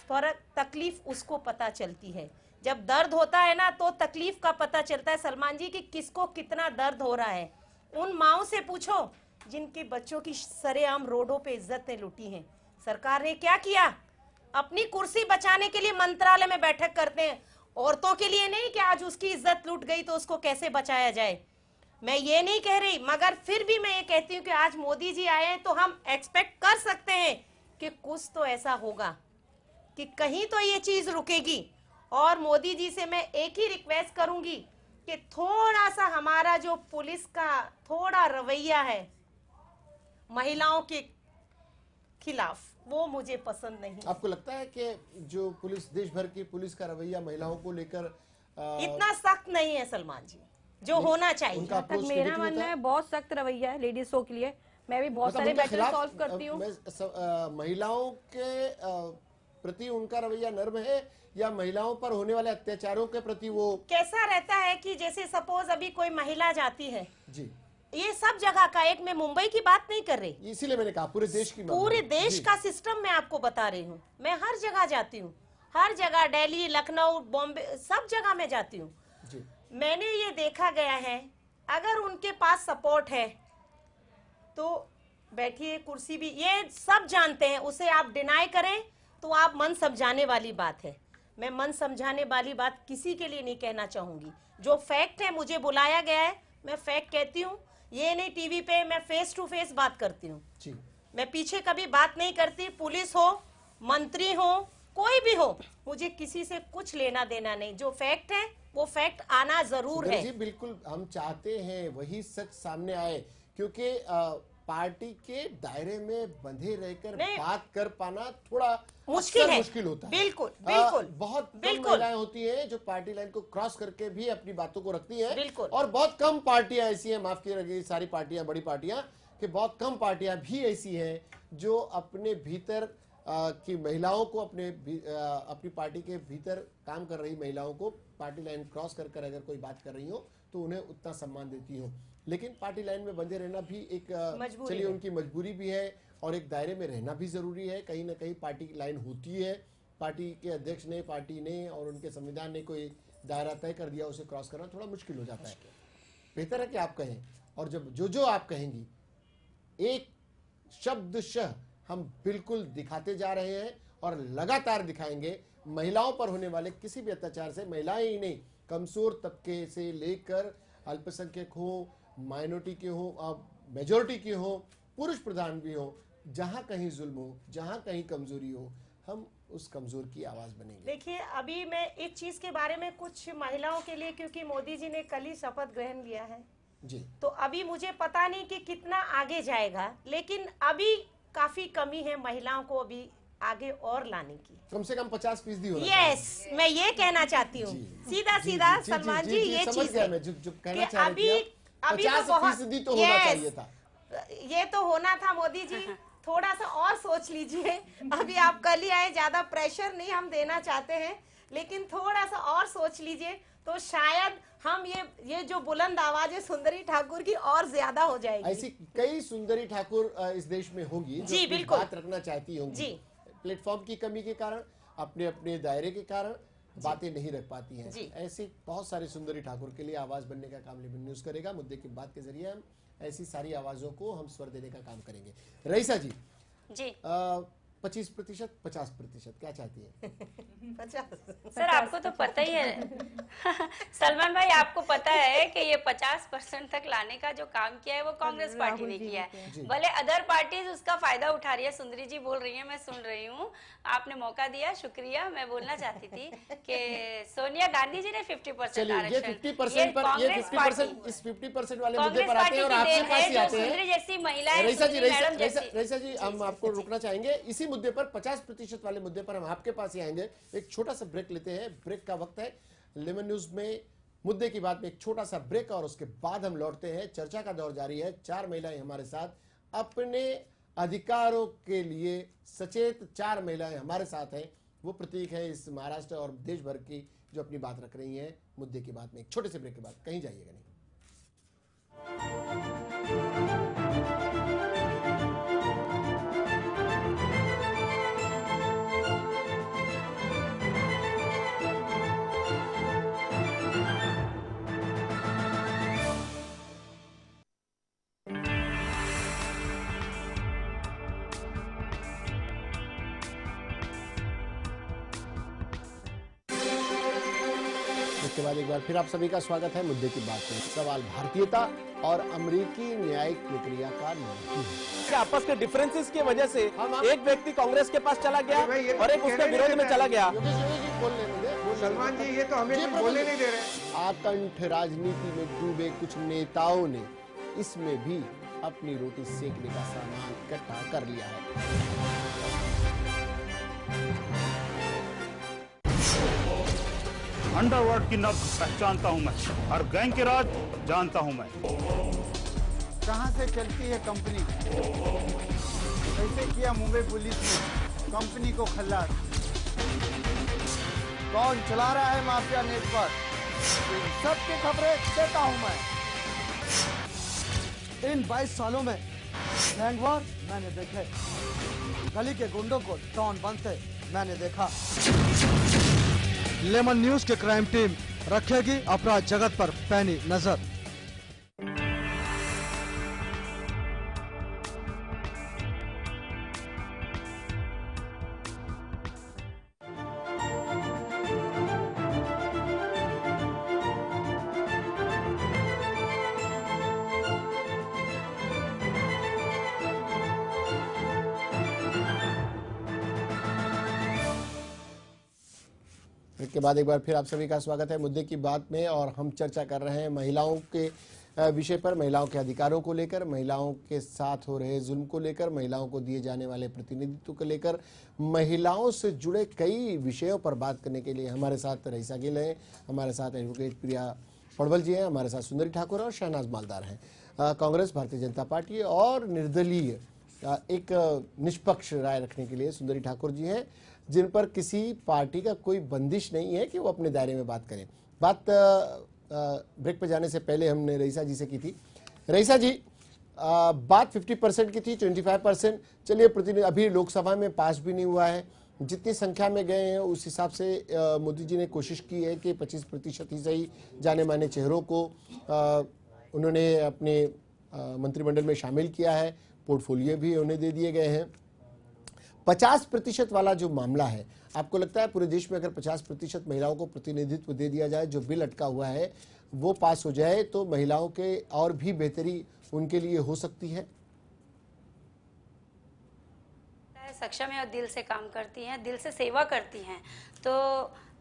F: फर्क तकलीफ उसको पता चलती है। जब दर्द होता है ना, तो तकलीफ का पता चलता है सलमान जी कि किसको कितना दर्द हो रहा है। उन माओं से पूछो जिनके बच्चों की सरेआम रोडों पे इज्जतें लुटी हैं। सरकार ने क्या किया? अपनी कुर्सी बचाने के लिए मंत्रालय में बैठक करते हैं, औरतों के लिए नहीं कि आज उसकी इज्जत लूट गई तो उसको कैसे बचाया जाए। मैं ये नहीं कह रही, मगर फिर भी मैं ये कहती हूँ कि आज मोदी जी आए हैं तो हम एक्सपेक्ट कर सकते हैं कि कुछ तो ऐसा होगा कि कहीं तो ये चीज रुकेगी। और मोदी जी से मैं एक ही रिक्वेस्ट करूंगी कि थोड़ा सा हमारा जो पुलिस का थोड़ा रवैया है महिलाओं के खिलाफ, वो मुझे पसंद नहीं।
B: आपको लगता है कि जो पुलिस, देश भर की पुलिस का रवैया महिलाओं को लेकर
F: इतना सख्त नहीं है सलमान जी, जो होना चाहिए।
B: उनका
E: जहाँ तक
B: approach
E: मेरा
B: negative
E: मानना
B: होता
E: है बहुत सख्त रवैया है लेडीजों के लिए। मैं भी बहुत
B: मतलब
E: सारे
B: उनके
E: मैटर
B: खिलाफ,
E: सॉल्व करती हूँ।
B: महिलाओं के प्रति उनका रवैया नर्म है या महिलाओं पर होने वाले अत्याचारों के प्रति वो
F: कैसा रहता है कि जैसे सपोज अभी कोई महिला जाती है,
B: जी,
F: ये सब जगह का, एक मैं मुंबई की बात नहीं कर रही,
B: इसीलिए मैंने कहा पूरे देश की
F: पूरे देश
B: जी।
F: का सिस्टम मैं आपको बता रही हूँ। मैं हर जगह जाती हूँ, हर जगह, दिल्ली, लखनऊ, बॉम्बे, सब जगह मैं जाती हूँ।
B: जी।
F: मैंने ये देखा गया है, अगर उनके पास सपोर्ट है तो बैठिए, कुर्सी भी, ये सब जानते हैं, उसे आप डिनाई करें तो आप मन समझाने वाली बात है। मैं मन समझाने वाली बात किसी के लिए नहीं कहना चाहूंगी। जो फैक्ट है, मुझे बुलाया गया है, मैं फैक्ट कहती हूँ। ये नहीं टीवी पे, मैं फेस टू फेस बात करती हूँ, मैं पीछे कभी बात नहीं करती। पुलिस हो, मंत्री हो, कोई भी हो, मुझे किसी से कुछ लेना देना नहीं। जो फैक्ट है वो फैक्ट आना जरूर है।
B: जी बिल्कुल, हम चाहते हैं वही सच सामने आए, क्योंकि पार्टी के दायरे में बंधे रहकर बात कर पाना थोड़ा मुश्किल होता है।
F: बिल्कुल बिल्कुल,
B: बहुत कम महिलाएं होती हैं जो पार्टी लाइन को क्रॉस करके भी अपनी बातों को रखती हैं।
F: बिल्कुल।
B: और बहुत कम पार्टियां ऐसी हैं, माफ कीजिएगा, सारी पार्टियां बड़ी पार्टियां, कि बहुत कम पार्टियां भी ऐसी हैं जो अपने भीतर की महिलाओं को, अपनी पार्टी के भीतर काम कर रही महिलाओं को पार्टी लाइन क्रॉस कर कर अगर कोई बात कर रही हो तो उन्हें उतना सम्मान देती हो। लेकिन पार्टी लाइन में बंधे रहना भी एक, चलिए, उनकी मजबूरी भी है और एक दायरे में रहना भी जरूरी है। कहीं ना कहीं पार्टी की लाइन होती है, पार्टी के अध्यक्ष ने, पार्टी ने और उनके संविधान ने कोई दायरा तय कर दिया, उसे क्रॉस करना थोड़ा मुश्किल हो जाता है। बेहतर है कि आप कहें, और जब जो आप कहेंगी एक शब्दशः हम बिल्कुल दिखाते जा रहे हैं और लगातार दिखाएंगे। महिलाओं पर होने वाले किसी भी अत्याचार से, महिलाएं ही नहीं, कमजोर तबके से लेकर अल्पसंख्यक हो, माइनॉरिटी के हो, मेजोरिटी के हो, पुरुष प्रधान भी हो, जहां कहीं जुल्म हो, जहां कहीं कमजोरी हो, हम उस कमजोर की आवाज बनेंगे।
F: देखिए, अभी मैं एक चीज के बारे में, कुछ महिलाओं के लिए, क्योंकि मोदी जी ने कल ही शपथ ग्रहण लिया है
B: जी,
F: तो अभी मुझे पता नहीं कि कितना आगे जाएगा, लेकिन अभी काफी कमी है महिलाओं को अभी आगे और लाने की।
B: कम से कम 50% होना
F: यस, मैं ये कहना चाहती हूँ सीधा सीधा सलमान जी, ये चीज है कि अभी
B: 50% तो होना चाहिए था।
F: ये तो होना था। मोदी जी थोड़ा सा और सोच लीजिए। अभी आप कल ही आए, ज्यादा प्रेशर नहीं हम देना चाहते हैं, लेकिन थोड़ा सा और सोच लीजिए तो शायद हम ये जो बुलंद आवाज है सुंदरी ठाकुर की और ज्यादा हो जाएगी।
B: ऐसी कई सुंदरी ठाकुर इस देश में होंगी जो
F: जी, बिल्कुल
B: बात रखना चाहती होंगी
F: जी।
B: प्लेटफॉर्म की कमी के कारण, अपने अपने दायरे के कारण बातें नहीं रख पाती हैं। ऐसी बहुत सारी सुंदरी ठाकुर के लिए आवाज बनने का काम लेमन न्यूज करेगा। मुद्दे की बात के जरिए हम ऐसी सारी आवाजों को हम स्वर देने का काम करेंगे। रईसा जी, 25%, 50%, क्या चाहती है?
F: 50।
D: सर, आपको तो पता ही है सलमान भाई, आपको पता है कि ये 50% तक लाने का जो काम किया है वो कांग्रेस पार्टी ने किया है। भले अदर पार्टीज उसका फायदा उठा रही है। सुंदरी जी बोल रही है, मैं सुन रही हूँ, आपने मौका दिया, शुक्रिया। मैं बोलना चाहती थी कि सोनिया गांधी जी ने 50% आरक्षण,
B: 50% पर, ये 50% वाले मुद्दे पर आते हैं और आपके पास ही आते हैं।
D: सुंदरी जैसी महिलाएं,
B: रईसा जी, हम आपको रोकना चाहेंगे इसी मुद्दे पर, 50% वाले मुद्दे पर हम आपके पास ही आएंगे। एक छोटा सा ब्रेक लेते हैं, ब्रेक का वक्त है। लेमन न्यूज में मुद्दे की बात में एक छोटा सा ब्रेक और उसके बाद हम लौटते हैं। चर्चा का दौर जारी है। 4 महिलाएं हमारे साथ अपने अधिकारों के लिए सचेत 4 महिलाएं हमारे साथ हैं। वो प्रतीक है इस महाराष्ट्र और देश भर की जो अपनी बात रख रही हैं मुद्दे की बात में। एक छोटे से ब्रेक के बाद कहीं जाइएगा नहीं। के बाद एक बार फिर आप सभी का स्वागत है मुद्दे की बात में। सवाल भारतीयता और अमेरिकी न्यायिक प्रक्रिया का नहीं है।
G: आपस के डिफरेंसेस की वजह से एक व्यक्ति कांग्रेस के पास चला गया और एक उसके विरोध में चला गया।
H: सलमान जी, ये तो हमें कुछ बोलने नहीं दे रहे।
B: आतंक राजनीति में डूबे कुछ नेताओं ने इसमें भी अपनी रोटी सेकने का सामान इकट्ठा कर लिया है।
I: अंडरवर्ल्ड की नब्ज पहचानता हूं मैं, हर गैंग के राज जानता हूं मैं।
J: कहां से चलती है कंपनी, कैसे किया मुंबई पुलिस ने कंपनी को खल्लास, कौन चला रहा है माफिया नेटवर्क, सबकी खबरें देता हूं मैं।
K: इन 22 सालों में गैंगवार मैंने देखे, गली के गुंडों को डॉन बनते मैंने देखा। लेमन न्यूज के क्राइम टीम रखेगी अपराध जगत पर पैनी नजर।
B: के बाद एक बार फिर आप सभी का स्वागत है मुद्दे की बात में। और हम चर्चा कर रहे हैं महिलाओं के विषय पर, महिलाओं के अधिकारों को लेकर, महिलाओं के साथ हो रहे जुल्म को लेकर, महिलाओं को दिए जाने वाले प्रतिनिधित्व को लेकर, महिलाओं से जुड़े कई विषयों पर बात करने के लिए हमारे साथ रईसा गिल हैं, हमारे साथ एडवोकेट प्रिया पड़वल जी हैं, हमारे साथ सुंदरी ठाकुर और शहनाज मालदार हैं। कांग्रेस, भारतीय जनता पार्टी और निर्दलीय एक निष्पक्ष राय रखने के लिए सुंदरी ठाकुर जी हैं, जिन पर किसी पार्टी का कोई बंदिश नहीं है कि वो अपने दायरे में बात करें। बात ब्रेक पर जाने से पहले हमने रईसा जी से की थी। रईसा जी, बात 50% की थी, 25%। चलिए, प्रतिनिधि अभी लोकसभा में पास भी नहीं हुआ है, जितनी संख्या में गए हैं उस हिसाब से मोदी जी ने कोशिश की है कि 25% ही सही जाने माने चेहरों को उन्होंने अपने मंत्रिमंडल में शामिल किया है, पोर्टफोलियो भी उन्हें दे दिए गए हैं। 50% वाला जो मामला है, आपको लगता है पूरे देश में अगर 50% महिलाओं को प्रतिनिधित्व दे दिया जाए, जो बिल अटका हुआ है वो पास हो जाए, तो महिलाओं के और भी बेहतरी उनके लिए हो सकती है?
D: सक्षम है और दिल से काम करती हैं, दिल से सेवा करती हैं, तो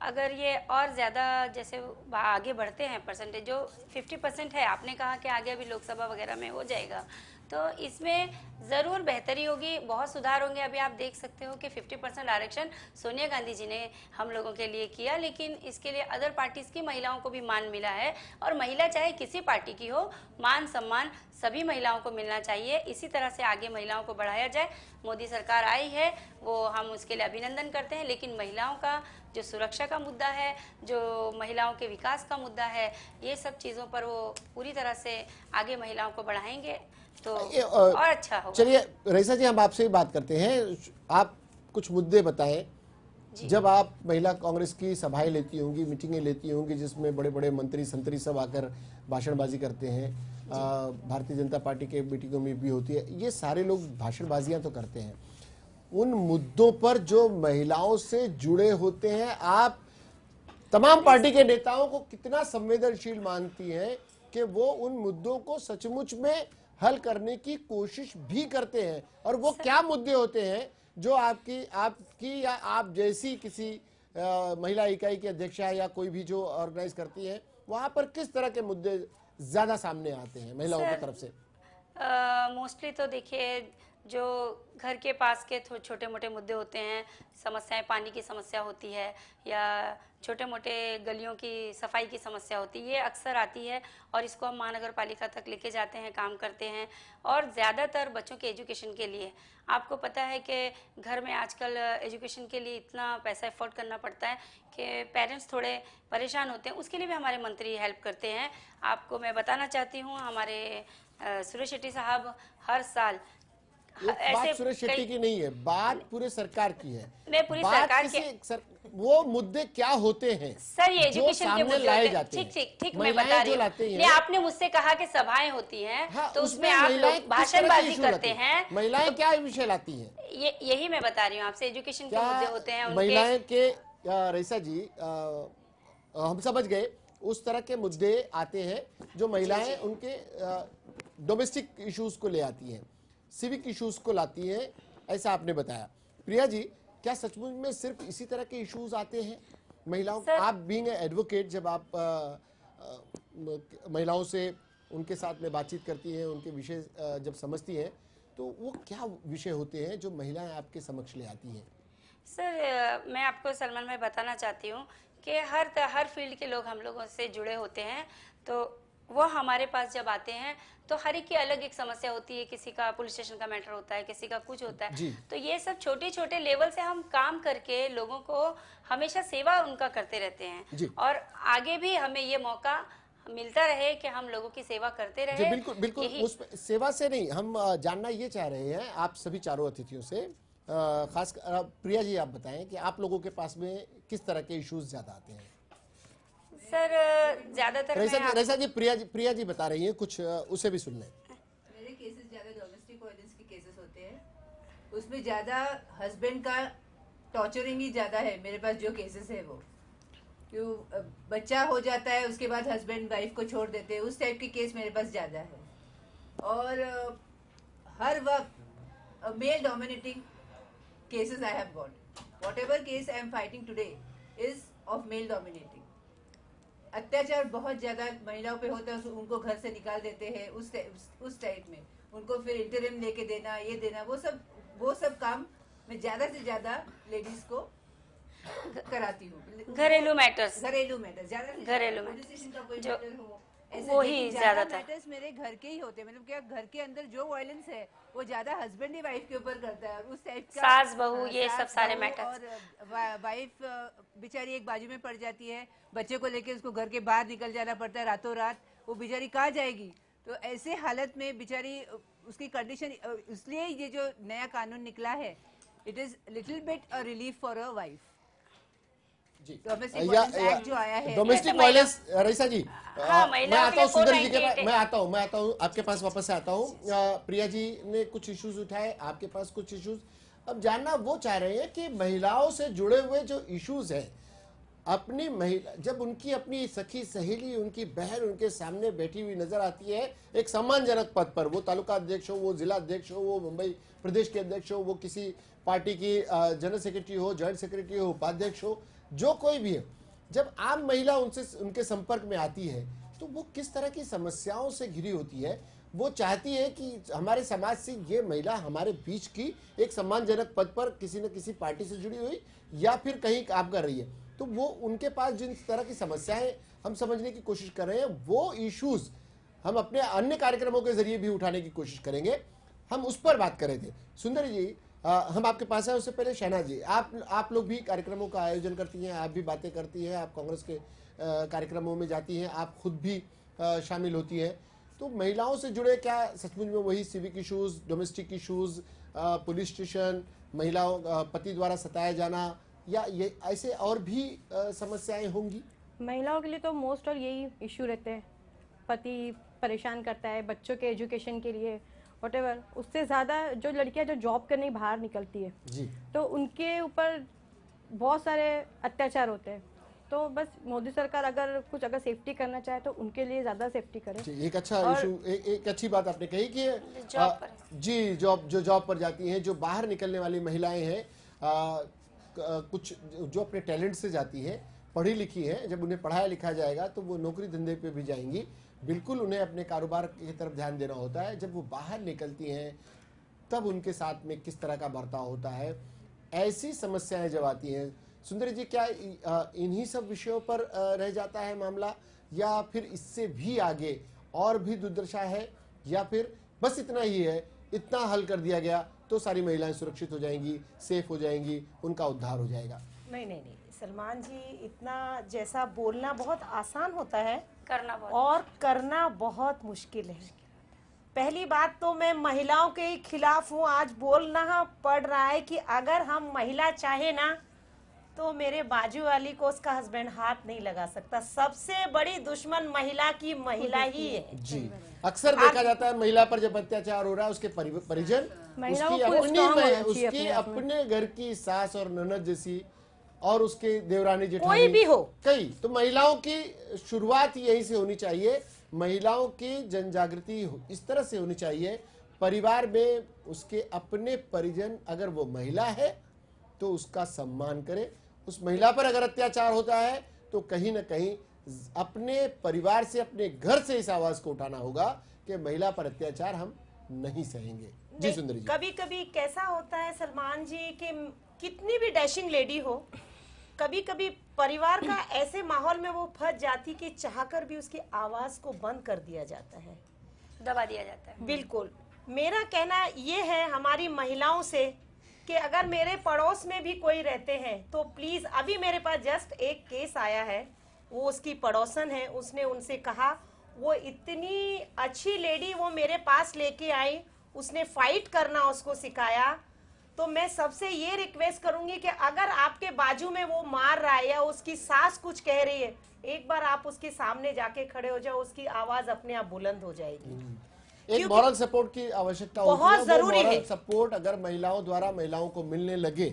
D: अगर ये और ज़्यादा जैसे आगे बढ़ते हैं, परसेंटेज जो 50% है, आपने कहा कि आगे अभी लोकसभा वगैरह में हो जाएगा, तो इसमें ज़रूर बेहतरी होगी, बहुत सुधार होंगे। अभी आप देख सकते हो कि 50% आरक्षण सोनिया गांधी जी ने हम लोगों के लिए किया, लेकिन इसके लिए अदर पार्टीज़ की महिलाओं को भी मान मिला है, और महिला चाहे किसी पार्टी की हो, मान सम्मान सभी महिलाओं को मिलना चाहिए। इसी तरह से आगे महिलाओं को बढ़ाया जाए। मोदी सरकार आई है, वो हम उसके लिए अभिनंदन करते हैं, लेकिन महिलाओं का जो सुरक्षा का मुद्दा है, जो महिलाओं के विकास का मुद्दा है, ये सब चीज़ों पर वो पूरी तरह से आगे महिलाओं को बढ़ाएंगे तो और अच्छा होगा।
B: चलिए रईसा जी, हम आपसे ही बात करते हैं। आप कुछ मुद्दे बताएं। जब आप महिला कांग्रेस की सभाएं लेती होंगी, मीटिंगें लेती होंगी, जिसमें बड़े बड़े मंत्री संतरी सब आकर भाषणबाजी करते हैं, भारतीय जनता पार्टी के मीटिंगों में भी होती है, ये सारे लोग भाषणबाजियां तो करते हैं, उन मुद्दों पर जो महिलाओं से जुड़े होते हैं, आप तमाम पार्टी के नेताओं को कितना संवेदनशील मानती हैं कि वो उन मुद्दों को सचमुच में हल करने की कोशिश भी करते हैं? और वो क्या मुद्दे होते हैं जो आपकी या आप जैसी किसी महिला इकाई की अध्यक्षा या कोई भी जो ऑर्गेनाइज करती है, वहां पर किस तरह के मुद्दे ज्यादा सामने आते हैं महिलाओं की तरफ से?
D: मोस्टली तो देखिए, जो घर के पास के छोटे मोटे मुद्दे होते हैं, समस्याएं, पानी की समस्या होती है या छोटे मोटे गलियों की सफाई की समस्या होती है, ये अक्सर आती है और इसको हम महानगर पालिका तक लेके जाते हैं, काम करते हैं। और ज़्यादातर बच्चों के एजुकेशन के लिए, आपको पता है कि घर में आजकल एजुकेशन के लिए इतना पैसा एफोर्ड करना पड़ता है कि पेरेंट्स थोड़े परेशान होते हैं, उसके लिए भी हमारे मंत्री हेल्प करते हैं। आपको मैं बताना चाहती हूँ, हमारे सुरेश शेट्टी साहब हर साल
B: बात सुरेश शेट्टी की नहीं है, बात पूरे सरकार की है।
D: मैं पूरी सरकार के
B: वो मुद्दे क्या होते हैं
D: सर, ये एजुकेशन के मुद्दे
B: लाए जाते हैं?
D: ठीक मैं बता रही हूँ। आपने मुझसे कहा कि सभाएं होती हैं, हाँ, तो उसमें आप लोग भाषणबाजी करते हैं।
B: महिलाएं क्या विषय लाती हैं?
D: यही मैं बता रही हूँ आपसे, एजुकेशन के मुद्दे होते हैं
B: महिलाएं के। रईसा जी, हम समझ गए, उस तरह के मुद्दे आते हैं जो महिलाएं उनके डोमेस्टिक इश्यूज को ले आती हैं, सिविक इश्यूज को लाती हैं, ऐसा आपने बताया। प्रिया जी, क्या सचमुच में सिर्फ इसी तरह के इश्यूज आते हैं महिलाओं? आप बीइंग एडवोकेट, जब आप महिलाओं से उनके साथ में बातचीत करती हैं, उनके विषय जब समझती हैं, तो वो क्या विषय होते हैं जो महिलाएं आपके समक्ष ले आती हैं?
D: सर मैं आपको सलमान भाई बताना चाहती हूँ कि हर फील्ड के लोग हम लोगों से जुड़े होते हैं, तो वो हमारे पास जब आते हैं तो हर एक की अलग एक समस्या होती है। किसी का पुलिस स्टेशन का मैटर होता है, किसी का कुछ होता है, तो ये सब छोटे छोटे लेवल से हम काम करके लोगों को हमेशा सेवा उनका करते रहते हैं, और आगे भी हमें ये मौका मिलता रहे कि हम लोगों की सेवा करते रहे।
B: बिल्कुल बिल्कुल, उस सेवा से नहीं, हम जानना ये चाह रहे हैं आप सभी चारों अतिथियों से, खास प्रिया जी आप बताएं कि आप लोगों के पास में किस तरह के इश्यूज ज्यादा आते हैं?
D: सर ज्यादातर
B: रईसा जी, प्रिया जी बता रही हैं, कुछ उसे भी सुन लें।
A: मेरे केसेस ज्यादा डोमेस्टिक वायलेंस के केसेस होते हैं, उसमें ज्यादा हस्बैंड का टॉर्चरिंग ही ज्यादा है मेरे पास जो केसेस है वो। क्यों बच्चा हो जाता है, उसके बाद हस्बैंड वाइफ को छोड़ देते हैं, उस टाइप के केस मेरे पास ज्यादा है। और हर वक्त male dominating cases I have got. Whatever case I am fighting today is of male dominating. अत्याचार बहुत ज्यादा महिलाओं पे होता है, उनको घर से निकाल देते हैं उस टाइप में, उनको फिर इंटरिम लेके देना, ये देना, वो सब काम मैं ज्यादा से ज्यादा लेडीज को कराती हूँ।
D: घरेलू मैटर्स
A: ज्यादा
D: वो ही ज्यादातर
A: मैटर्स मेरे घर के ही होते हैं। मतलब क्या घर के अंदर जो वायलेंस है वो ज्यादा हस्बैंड ही वाइफ के ऊपर करता है, और उस टाइप का
D: सास बहू ये सब सारे मैटर्स।
A: और वाइफ बेचारी एक बाजू में पड़ जाती है, बच्चे को लेके उसको घर के बाहर निकल जाना पड़ता है रातों रात, वो बेचारी कहाँ जाएगी? तो ऐसे हालत में बेचारी उसकी कंडीशन, इसलिए ये जो नया कानून निकला है, it is little bit a relief for a wife. Domestic violence act जो आया है,
B: डोमेस्टिक वायलेंस, रईसा जी मैं आता हूँ, सुंदर जी के पास मैं आता हूँ आपके पास वापस से आता हूँ। प्रिया जी ने कुछ इश्यूज उठाए, आपके पास कुछ इश्यूज, अब जानना वो चाह रहे हैं कि महिलाओं से जुड़े हुए जो इश्यूज हैं, अपनी महिला जब उनकी अपनी सखी सहेली, उनकी बहन उनके सामने बैठी हुई नजर आती है एक सम्मानजनक पद पर, वो तालुका अध्यक्ष हो, वो जिला अध्यक्ष हो, वो मुंबई प्रदेश के अध्यक्ष हो, वो किसी पार्टी की जनरल सेक्रेटरी हो, जॉइंट सेक्रेटरी हो, उपाध्यक्ष हो, जो कोई भी है, जब आम महिला उनके संपर्क में आती है तो वो किस तरह की समस्याओं से घिरी होती है? वो चाहती है कि हमारे समाज से ये महिला हमारे बीच की एक सम्मानजनक पद पर किसी न किसी पार्टी से जुड़ी हुई या फिर कहीं काम कर रही है, तो वो उनके पास जिन तरह की समस्याएं हम समझने की कोशिश कर रहे हैं, वो इश्यूज हम अपने अन्य कार्यक्रमों के जरिए भी उठाने की कोशिश करेंगे। हम उस पर बात कर रहे थे। सुंदर जी, हम आपके पास है, उससे पहले शहनाज जी, आप लोग भी कार्यक्रमों का आयोजन करती हैं, आप भी बातें करती हैं, आप कांग्रेस के कार्यक्रमों में जाती हैं, आप खुद भी शामिल होती हैं, तो महिलाओं से जुड़े क्या सचमुच में वही civic issues, domestic issues, police station, महिलाओं पति द्वारा सताया जाना, या ये ऐसे और भी समस्याएं होंगी?
E: महिलाओं के लिए तो मोस्ट और यही इश्यू रहते हैं, पति परेशान करता है बच्चों के एजुकेशन के लिए, व्हाटएवर। उससे ज़्यादा जो लड़कियां जो जॉब करने बाहर निकलती है जी, तो उनके ऊपर बहुत सारे अत्याचार होते हैं। तो बस मोदी सरकार अगर सेफ्टी करना चाहे तो उनके लिए ज़्यादा सेफ्टी करे।
B: एक अच्छा इशू, एक अच्छी बात आपने कही कि जॉब पर जाती हैं, जो बाहर निकलने वाली महिलाएं हैं, कुछ जो अपने टैलेंट से जाती हैं, पढ़ी लिखी हैं, जब उन्हें पढ़ाया लिखा जाएगा तो वो नौकरी धंधे पे भी जाएंगी, बिल्कुल उन्हें अपने कारोबार की तरफ ध्यान देना होता है। जब वो बाहर निकलती हैं तब उनके साथ में किस तरह का बर्ताव होता है, ऐसी समस्याएं जब आती हैं, सुंदरी जी क्या इन्हीं सब विषयों पर रह जाता है मामला, या फिर इससे भी आगे और भी दुर्दशा है, या फिर बस इतना ही है, इतना हल कर दिया गया तो सारी महिलाएं सुरक्षित हो जाएंगी, सेफ हो जाएंगी, उनका उद्धार हो जाएगा?
F: नहीं, सलमान जी, इतना जैसा बोलना बहुत आसान होता है, करना बहुत मुश्किल है। पहली बात तो मैं महिलाओं के खिलाफ हूँ, आज बोलना पड़ रहा है कि अगर हम महिला चाहे ना तो मेरे बाजू वाली को उसका हस्बैंड हाथ नहीं लगा सकता। सबसे बड़ी दुश्मन महिला की महिला ही है
B: जी। अक्सर देखा जाता है महिला पर जब अत्याचार हो रहा है, उसके परिजन, उसकी अपने घर की सास और ननद जैसी, और उसके देवरानी जेठानी,
F: कोई भी हो,
B: कई, तो महिलाओं की शुरुआत यहीं से होनी चाहिए। महिलाओं की जन जागृति इस तरह से होनी चाहिए, परिवार में उसके अपने परिजन, अगर वो महिला है तो उसका सम्मान करे, उस महिला पर अगर अत्याचार होता है तो कहीं ना कहीं अपने परिवार से, अपने घर से इस आवाज को उठाना होगा कि महिला पर अत्याचार हम नहीं सहेंगे। जी सुंदरी जी,
F: कभी कभी कैसा होता है सलमान जी कि कितनी भी डैशिंग लेडी हो, कभी कभी परिवार का ऐसे माहौल में वो फंस जाती कि चाहकर भी उसकी आवाज को बंद कर दिया जाता है,
D: दबा दिया जाता है।
F: बिल्कुल। मेरा कहना ये है हमारी महिलाओं से कि अगर मेरे पड़ोस में भी कोई रहते हैं तो प्लीज, अभी मेरे पास जस्ट एक केस आया है, वो उसकी पड़ोसन है, उसने उनसे कहा, वो इतनी अच्छी लेडी वो मेरे पास लेके आई, उसने फाइट करना उसको सिखाया। तो मैं सबसे ये रिक्वेस्ट करूंगी कि अगर आपके बाजू में वो मार रहा है या उसकी सास कुछ कह रही है, एक बार आप उसके सामने जाके खड़े हो जाओ, उसकी आवाज अपने आप बुलंद हो जाएगी।
B: एक मॉरल सपोर्ट की आवश्यकता
F: बहुत जरूरी है।
B: सपोर्ट अगर महिलाओं द्वारा महिलाओं को मिलने लगे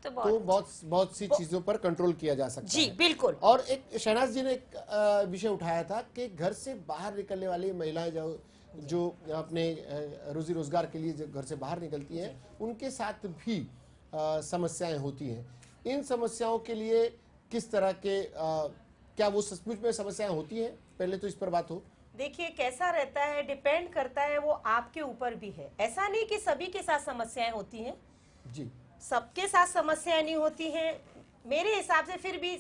B: तो बहुत सी चीजों पर कंट्रोल किया जा सकता है।
F: जी बिल्कुल।
B: और एक शहनाज जी ने एक विषय उठाया था कि घर से बाहर निकलने वाली महिलाएं जो अपने रोजी रोजगार के लिए घर से बाहर निकलती हैं, उनके साथ भी समस्याएं होती हैं। इन समस्याओं के लिए किस तरह के क्या वो सचमुच में समस्याएं होती हैं? पहले तो इस पर बात हो।
F: देखिए कैसा रहता है, डिपेंड करता है, वो आपके ऊपर भी है। ऐसा नहीं कि सभी के साथ समस्याएं होती हैं
B: जी,
F: सबके साथ समस्याएं नहीं होती हैं। मेरे हिसाब से फिर भी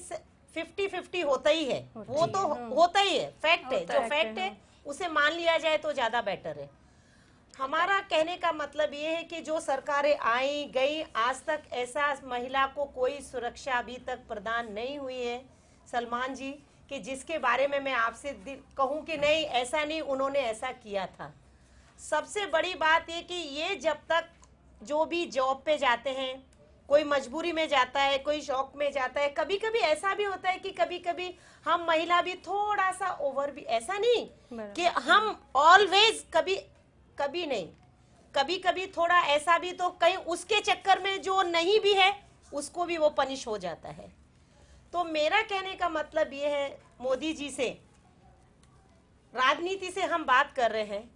F: 50-50 होता ही है, वो तो होता ही है, फैक्ट है, जो फैक्ट है उसे मान लिया जाए तो ज्यादा बेटर है। हमारा कहने का मतलब ये है कि जो सरकारें आई गई, आज तक ऐसा महिला को कोई सुरक्षा अभी तक प्रदान नहीं हुई है सलमान जी, कि जिसके बारे में मैं आपसे कहूं कि नहीं ऐसा नहीं, उन्होंने ऐसा किया था। सबसे बड़ी बात ये कि ये जब तक जो भी जॉब पे जाते हैं, कोई मजबूरी में जाता है, कोई शौक में जाता है, कभी कभी ऐसा भी होता है कि कभी कभी हम महिला भी थोड़ा सा ओवर भी, ऐसा नहीं कि हम ऑलवेज, कभी नहीं, कभी कभी थोड़ा ऐसा भी, तो कहीं उसके चक्कर में जो नहीं भी है उसको भी वो पनिश हो जाता है। तो मेरा कहने का मतलब ये है, मोदी जी से, राजनीति से हम बात कर रहे हैं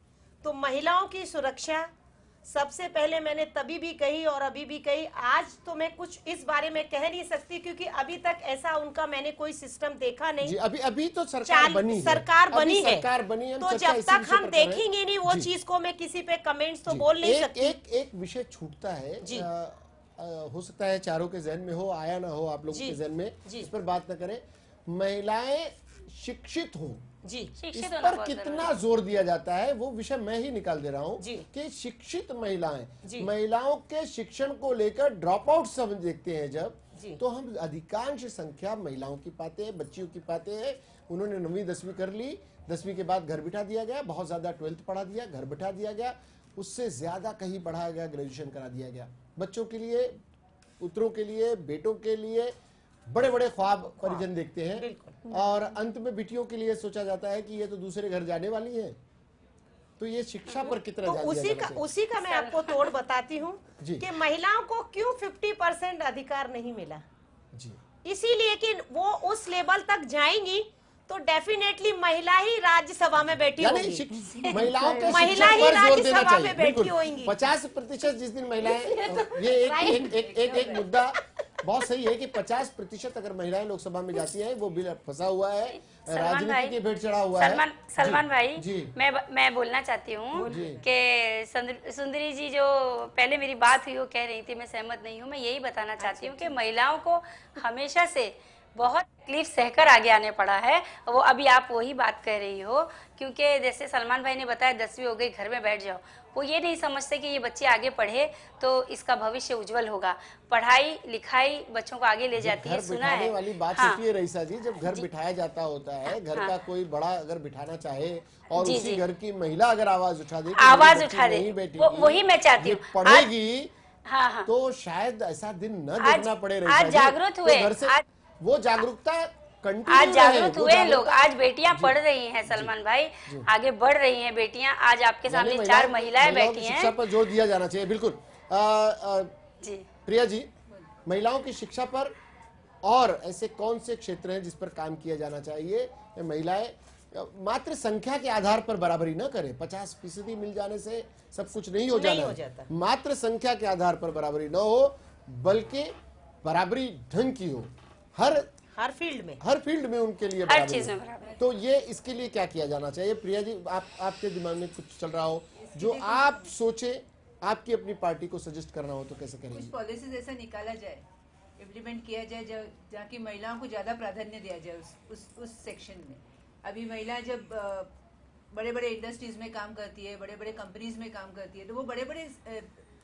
F: तो महिलाओं की सुरक्षा सबसे पहले मैंने तभी भी कही और अभी भी कही। आज तो मैं कुछ इस बारे में कह नहीं सकती क्योंकि अभी तक ऐसा उनका मैंने कोई सिस्टम देखा नहीं
B: जी, अभी तो सरकार बनी है,
F: सरकार बनी है,
B: तो
F: जब तक हम देखेंगे नहीं वो चीज को, मैं किसी पे कमेंट्स तो बोल नहीं सकती।
B: एक विषय छूटता है जी, हो सकता है चारों के जहन में हो, आया ना हो आप लोगों के जहन में, इस पर बात न करें। महिलाएं शिक्षित हों
F: जी,
B: इस पर कितना जोर दिया जाता है वो विषय मैं ही निकाल दे रहा हूँ कि शिक्षित महिलाओं के शिक्षण को लेकर ड्रॉप आउट सब देखते हैं जब, तो हम अधिकांश संख्या महिलाओं की पाते हैं, बच्चियों की पाते हैं। उन्होंने 9वीं 10वीं कर ली, 10वीं के बाद घर बिठा दिया गया, बहुत ज्यादा 12th पढ़ा दिया, घर बिठा दिया गया, उससे ज्यादा कहीं बढ़ाया गया, ग्रेजुएशन करा दिया गया। बच्चों के लिए, पुत्रों के लिए, बेटों के लिए बड़े बड़े ख्वाब परिजन देखते हैं और अंत में बेटियों के लिए सोचा जाता है कि ये तो दूसरे घर जाने वाली है। तो ये शिक्षा पर कितना
F: तो उसी का मैं आपको तोड़ बताती हूँ कि महिलाओं को क्यों 50% अधिकार नहीं मिला
B: जी,
F: इसीलिए कि वो उस लेवल तक जाएंगी तो डेफिनेटली महिला ही राज्यसभा में बैठी होगी,
B: महिलाओं के
F: महिला ही राज्यसभा में बैठी होंगी।
B: 50% जिस दिन महिलाएं, ये एक मुद्दा बहुत सही है कि 50% अगर महिलाएं लोकसभा में जाती हैं, वो बिल फंसा हुआ है, राजनीति के भेंट चढ़ा हुआ है।
D: सलमान भाई, मैं बोलना चाहती हूँ कि सुंदरी जी जो पहले मेरी बात हुई वो कह रही थी, मैं सहमत नहीं हूँ। मैं यही बताना चाहती हूँ कि महिलाओं को हमेशा से बहुत तकलीफ सहकर आगे आने पड़ा है। वो अभी आप वही बात कह रही हो, क्योंकि जैसे सलमान भाई ने बताया 10वीं हो गई, घर में बैठ जाओ। वो ये नहीं समझते कि ये बच्चे आगे पढ़े तो इसका भविष्य उज्जवल होगा। पढ़ाई लिखाई बच्चों को आगे ले जाती है, सुना है
B: वाली बात होती है रईसा जी, जब घर बिठाया जाता होता है, घर का कोई बड़ा अगर बिठाना चाहे और उसी घर की महिला अगर आवाज उठा दे,
D: वही मैं चाहती हूँ,
B: पढ़ेगी तो शायद ऐसा दिन न देखना पड़े।
D: आज जागरूक हुए,
B: वो जागरूकता
D: आज जागरूक हुए लोग, आज बेटियां पढ़ रही हैं सलमान भाई, आगे बढ़ रही हैं बेटियां। आज आपके सामने 4 महिलाएं बैठी हैं।
B: शिक्षा पर जोर दिया जाना चाहिए, बिल्कुल जी। प्रिया जी, महिलाओं की शिक्षा पर और ऐसे कौन से क्षेत्र हैं जिस पर काम किया जाना चाहिए? महिलाएं मात्र संख्या के आधार पर बराबरी न करें, 50% मिल जाने से सब कुछ नहीं हो जाता, मात्र संख्या के आधार पर बराबरी न हो, बल्कि बराबरी ढंग की हो। हर
F: हर फील्ड में,
B: हर फील्ड में उनके लिए
D: हर
B: बराबरी
D: चीज
B: है।
D: में बराबर।
B: तो ये इसके लिए क्या किया जाना चाहिए? प्रिया जी, आपके दिमाग में कुछ चल रहा हो जो आप सोचे, आपकी अपनी पार्टी को सजेस्ट करना हो तो कैसे
A: कुछ
B: करेंगे?
A: पॉलिसीज ऐसा निकाला जाए, इम्प्लीमेंट किया जाए जहाँ की महिलाओं को ज्यादा प्राधान्य दिया जाए उस सेक्शन में। अभी महिला जब बड़े बड़े इंडस्ट्रीज में काम करती है, बड़े बड़े कंपनीज में काम करती है, तो वो बड़े बड़े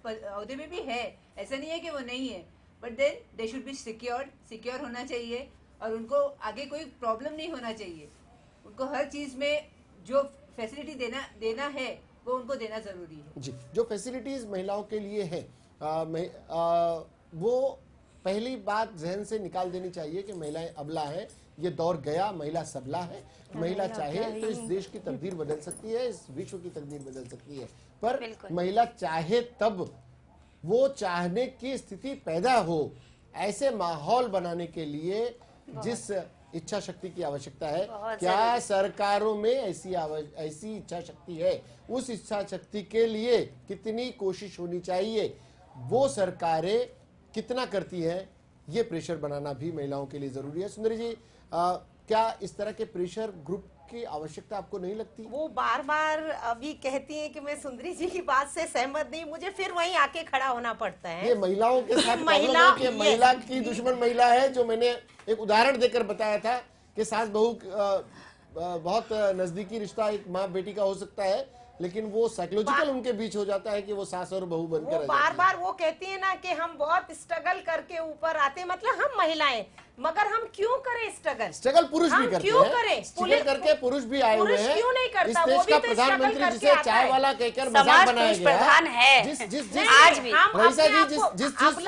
A: अहदे में भी है, ऐसा नहीं है कि वो नहीं है, but then they should be secure होना चाहिए और उनको आगे कोई प्रॉब्लम नहीं होना चाहिए। उनको हर चीज में जो फैसिलिटी देना है वो उनको देना जरूरी है।
B: जी, जो फैसिलिटीज महिलाओं के लिए है वो पहली बात जहन से निकाल देनी चाहिए कि महिलाएं अबला है। ये दौर गया, महिला सबला है। महिला चाहे तो इस देश की तकदीर बदल सकती है, इस विश्व की तकदीर बदल सकती है, पर महिला चाहे तब वो चाहने की स्थिति पैदा हो। ऐसे माहौल बनाने के लिए जिस इच्छा शक्ति की आवश्यकता है, क्या सरकारों में ऐसी इच्छा शक्ति है? उस इच्छा शक्ति के लिए कितनी कोशिश होनी चाहिए, वो सरकारें कितना करती है, ये प्रेशर बनाना भी महिलाओं के लिए जरूरी है। सुंदरी जी, क्या इस तरह के प्रेशर ग्रुप की आवश्यकता आपको नहीं लगती?
F: वो बार बार अभी कहती हैं कि मैं सुंदरी जी की बात से सहमत नहीं, मुझे फिर वहीं आके खड़ा होना पड़ता है।
B: ये महिलाओं के साथ महिला की दुश्मन महिला है, जो मैंने एक उदाहरण देकर बताया था कि सास बहू बहुत नजदीकी रिश्ता एक माँ बेटी का हो सकता है, लेकिन वो साइकोलॉजिकल उनके बीच हो जाता है कि वो सास और बहू बनकर
F: बार बार वो कहती है ना कि हम बहुत स्ट्रगल करके ऊपर आते हैं, मतलब हम महिलाएं, मगर हम क्यों करें स्ट्रगल
B: पुरुष भी करते
F: क्यों
B: हैं,
F: करें?
B: स्ट्रगल करके पुरुष भी आए हुए हैं।
F: क्यों नहीं करता?
B: इस देश का प्रधानमंत्री जिसे चाय वाला कहकर मजाक बनाया गया,
D: प्रधान है
B: जिस
D: आज भी
B: रईसा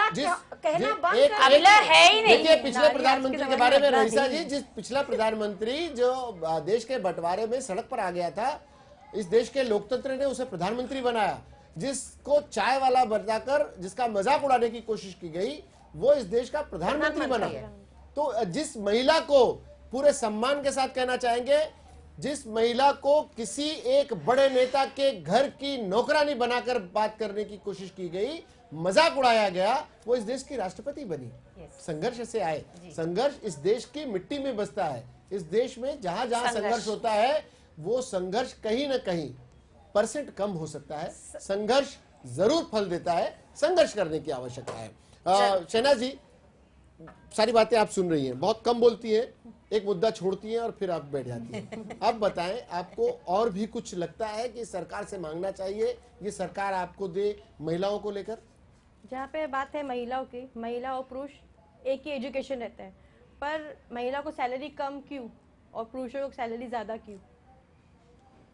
B: जी,
D: अबला है ही नहीं।
B: देखिए, पिछले प्रधानमंत्री के बारे में रईसा जी, जिस पिछला प्रधानमंत्री जो देश के बंटवारे में सड़क पर आ गया था, इस देश के लोकतंत्र ने उसे प्रधानमंत्री बनाया। जिसको चाय वाला बताकर जिसका मजाक उड़ाने की कोशिश की गई, वो इस देश का प्रधानमंत्री बना। तो जिस महिला को पूरे सम्मान के साथ कहना चाहेंगे, जिस महिला को किसी एक बड़े नेता के घर की नौकरानी बनाकर बात करने की कोशिश की गई, मजाक उड़ाया गया, वो इस देश की राष्ट्रपति बनी। संघर्ष से आए, संघर्ष इस देश की मिट्टी में बसता है। इस देश में जहां जहां संघर्ष होता है, वो संघर्ष कहीं ना कहीं परसेंट कम हो सकता है। संघर्ष जरूर फल देता है, संघर्ष करने की आवश्यकता है। शहनाज जी, सारी बातें आप सुन रही हैं, बहुत कम बोलती हैं, एक मुद्दा छोड़ती हैं और फिर आप बैठ जाती हैं। अब बताएं, आपको और भी कुछ लगता है कि सरकार से मांगना चाहिए, ये सरकार आपको दे महिलाओं को लेकर?
E: जहाँ पे बात है महिलाओं की, महिला और पुरुष एक ही एजुकेशन रहता है, पर महिला को सैलरी कम क्यों और पुरुषों को सैलरी ज्यादा क्यों?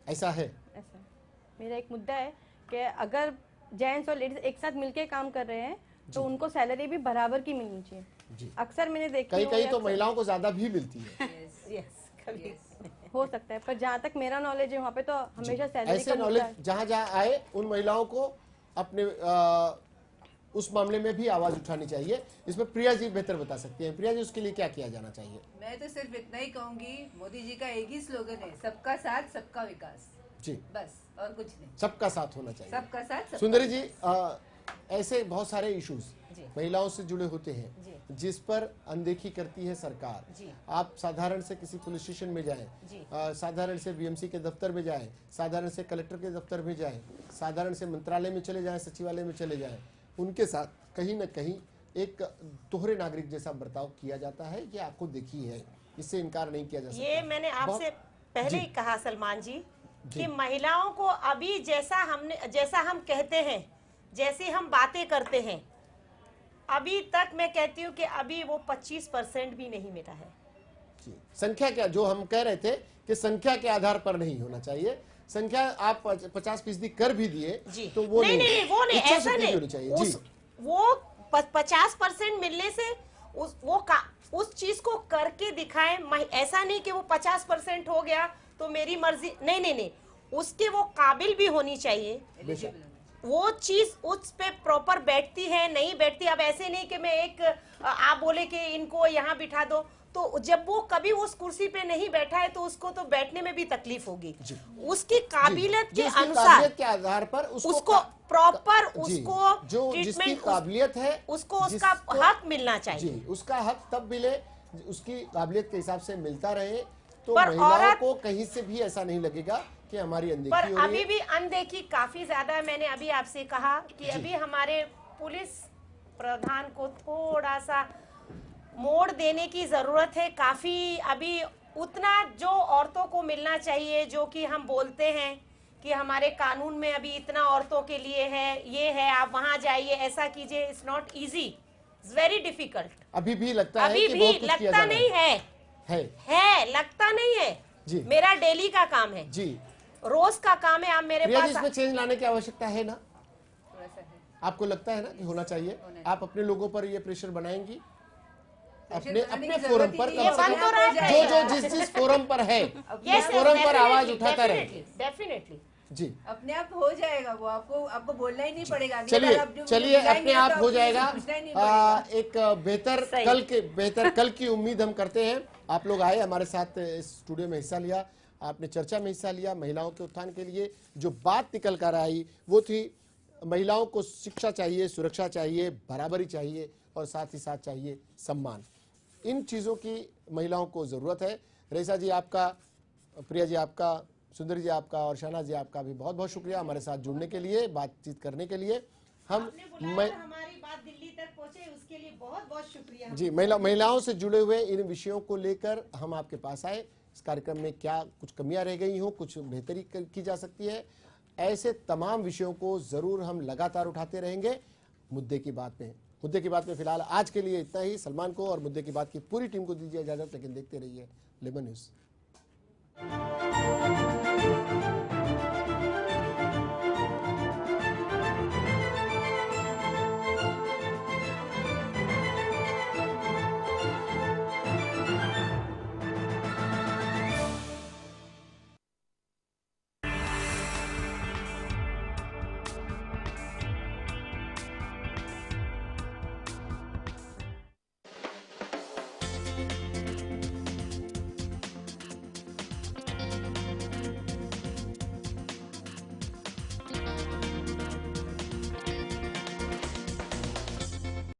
B: ऐसा है,
E: ऐसा मेरा एक मुद्दा है कि अगर जेंट्स और लेडीज एक साथ मिलके काम कर रहे हैं तो उनको सैलरी भी बराबर की मिलनी चाहिए। अक्सर मैंने देखी
B: कहीं तो महिलाओं को ज्यादा भी मिलती है।
E: हो सकता है, पर जहाँ तक मेरा नॉलेज है वहाँ पे तो हमेशा सैलरी
B: ऐसे नॉलेज जहाँ जहाँ आए उन महिलाओं को अपने उस मामले में भी आवाज उठानी चाहिए। इसमें प्रिया जी बेहतर बता सकती हैं। प्रिया जी, उसके लिए क्या किया जाना चाहिए?
A: मैं तो सिर्फ इतना ही कहूंगी, मोदी जी का एक ही स्लोगन है, सबका साथ सबका विकास।
B: जी,
A: बस, और कुछ नहीं।
B: सबका साथ होना चाहिए,
A: सबका साथ।
B: सुंदरी जी, ऐसे बहुत सारे इश्यूज महिलाओं से जुड़े होते हैं जिस पर अनदेखी करती है सरकार। आप साधारण से किसी पुलिस स्टेशन में जाएं, साधारण से बीएमसी के दफ्तर में जाएं, साधारण से कलेक्टर के दफ्तर में जाएं, साधारण से मंत्रालय में चले जाएं, सचिवालय में चले जाएं, उनके साथ कहीं ना कहीं एक दोहरे नागरिक जैसा बर्ताव किया जाता है। ये आपको देखी है, इससे इनकार नहीं किया जा सकता।
F: ये मैंने आपसे पहले ही कहा सलमान जी कि महिलाओं को अभी जैसा हम कहते हैं, जैसे हम बातें करते हैं, अभी तक मैं कहती हूँ कि अभी वो 25% भी नहीं मिला है।
B: जी, संख्या क्या, जो हम कह रहे थे कि संख्या के आधार पर नहीं होना चाहिए, संख्या आप 50% कर भी दिए तो वो
F: नहीं, वो नहीं, ऐसा नहीं
B: होनी चाहिए।
F: वो 50% मिलने से उस चीज को करके दिखाएं। ऐसा नहीं कि वो 50% हो गया तो मेरी मर्जी, नहीं, उसके वो काबिल भी होनी चाहिए। वो चीज उस पे प्रॉपर बैठती है, नहीं बैठती। अब ऐसे नहीं कि मैं आप बोले कि इनको यहाँ बिठा दो, तो जब वो कभी उस कुर्सी पे नहीं बैठा है तो उसको तो बैठने में भी तकलीफ होगी। उसकी काबिलियत के अनुसार,
B: के आधार पर
F: उसको प्रॉपर, उसको
B: जो जिसकी काबिलियत है
F: उसको उसका हक मिलना चाहिए।
B: उसका हक तब मिले उसकी काबिलियत के हिसाब से मिलता रहे तो
F: पर
B: महिलाओं को कहीं से भी ऐसा नहीं लगेगा कि हमारी अनदेखी
F: पर
B: हो रही
F: अभी
B: है।
F: भी अनदेखी काफी ज्यादा है। मैंने अभी आपसे कहा कि अभी हमारे पुलिस प्रधान को थोड़ा सा मोड़ देने की जरूरत है। काफी अभी उतना जो औरतों को मिलना चाहिए, जो कि हम बोलते हैं कि हमारे कानून में अभी इतना औरतों के लिए है, ये है, आप वहां जाइए, ऐसा कीजिए, it's not easy, it's very difficult.
B: अभी भी लगता है
F: अभी
B: कि
F: भी
B: बहुत कुछ किया
F: लगता
B: जा रहा
F: नहीं है, लगता नहीं है
B: जी।
F: मेरा डेली का काम है
B: जी,
F: रोज का काम है। आप मेरे
B: प्रिया जी,
F: पास
B: इसमें चेंज लाने की आवश्यकता है ना?
A: थोड़ा सा है।
B: आपको लगता है ना कि होना चाहिए? आप अपने लोगों पर ये प्रेशर बनाएंगी अपने
A: बनाने
B: अपने
A: की
B: फोरम
A: जरूरत
B: पर,
A: ही
B: कम
A: नहीं
B: से
A: है,
B: कम
A: बंद हो रहा है।
B: जो जिस फोरम पर है उस फोरम पर आवाज उठाता रहे।
F: डेफिनेटली
B: जी,
A: अपने आप हो जाएगा वो, आपको बोलना ही नहीं पड़ेगा। अगली
B: चलिए
A: बार आप जो
B: चलिए
A: बुलाएंगे
B: अपने
A: तो
B: आप
A: आपको
B: हो जाएगा।
A: पूछना ही नहीं पड़ेगा।
B: एक बेहतर कल की उम्मीद हम करते हैं। आप लोग आए हमारे साथ इस स्टूडियो में हिस्सा लिया, आपने चर्चा में हिस्सा लिया। महिलाओं के उत्थान के लिए जो बात निकल कर आई वो थी महिलाओं को शिक्षा चाहिए, सुरक्षा चाहिए, बराबरी चाहिए और साथ ही साथ चाहिए सम्मान। इन चीज़ों की महिलाओं को ज़रूरत है। रईसा जी आपका, प्रिया जी आपका, सुंदरी जी आपका और शहनाज जी आपका भी बहुत बहुत शुक्रिया हमारे साथ जुड़ने के लिए, बातचीत करने के लिए।
F: हमारी बात दिल्ली तक पहुंचे, उसके लिए बहुत बहुत शुक्रिया
B: जी, महिलाओं से जुड़े हुए इन विषयों को लेकर हम आपके पास आए। इस कार्यक्रम में क्या कुछ कमियां रह गई हों, कुछ बेहतरी की जा सकती है, ऐसे तमाम विषयों को जरूर हम लगातार उठाते रहेंगे मुद्दे की बात में। फिलहाल आज के लिए इतना ही। सलमान को और मुद्दे की बात की पूरी टीम को दीजिए इजाजत, लेकिन देखते रहिए लेमन न्यूज़।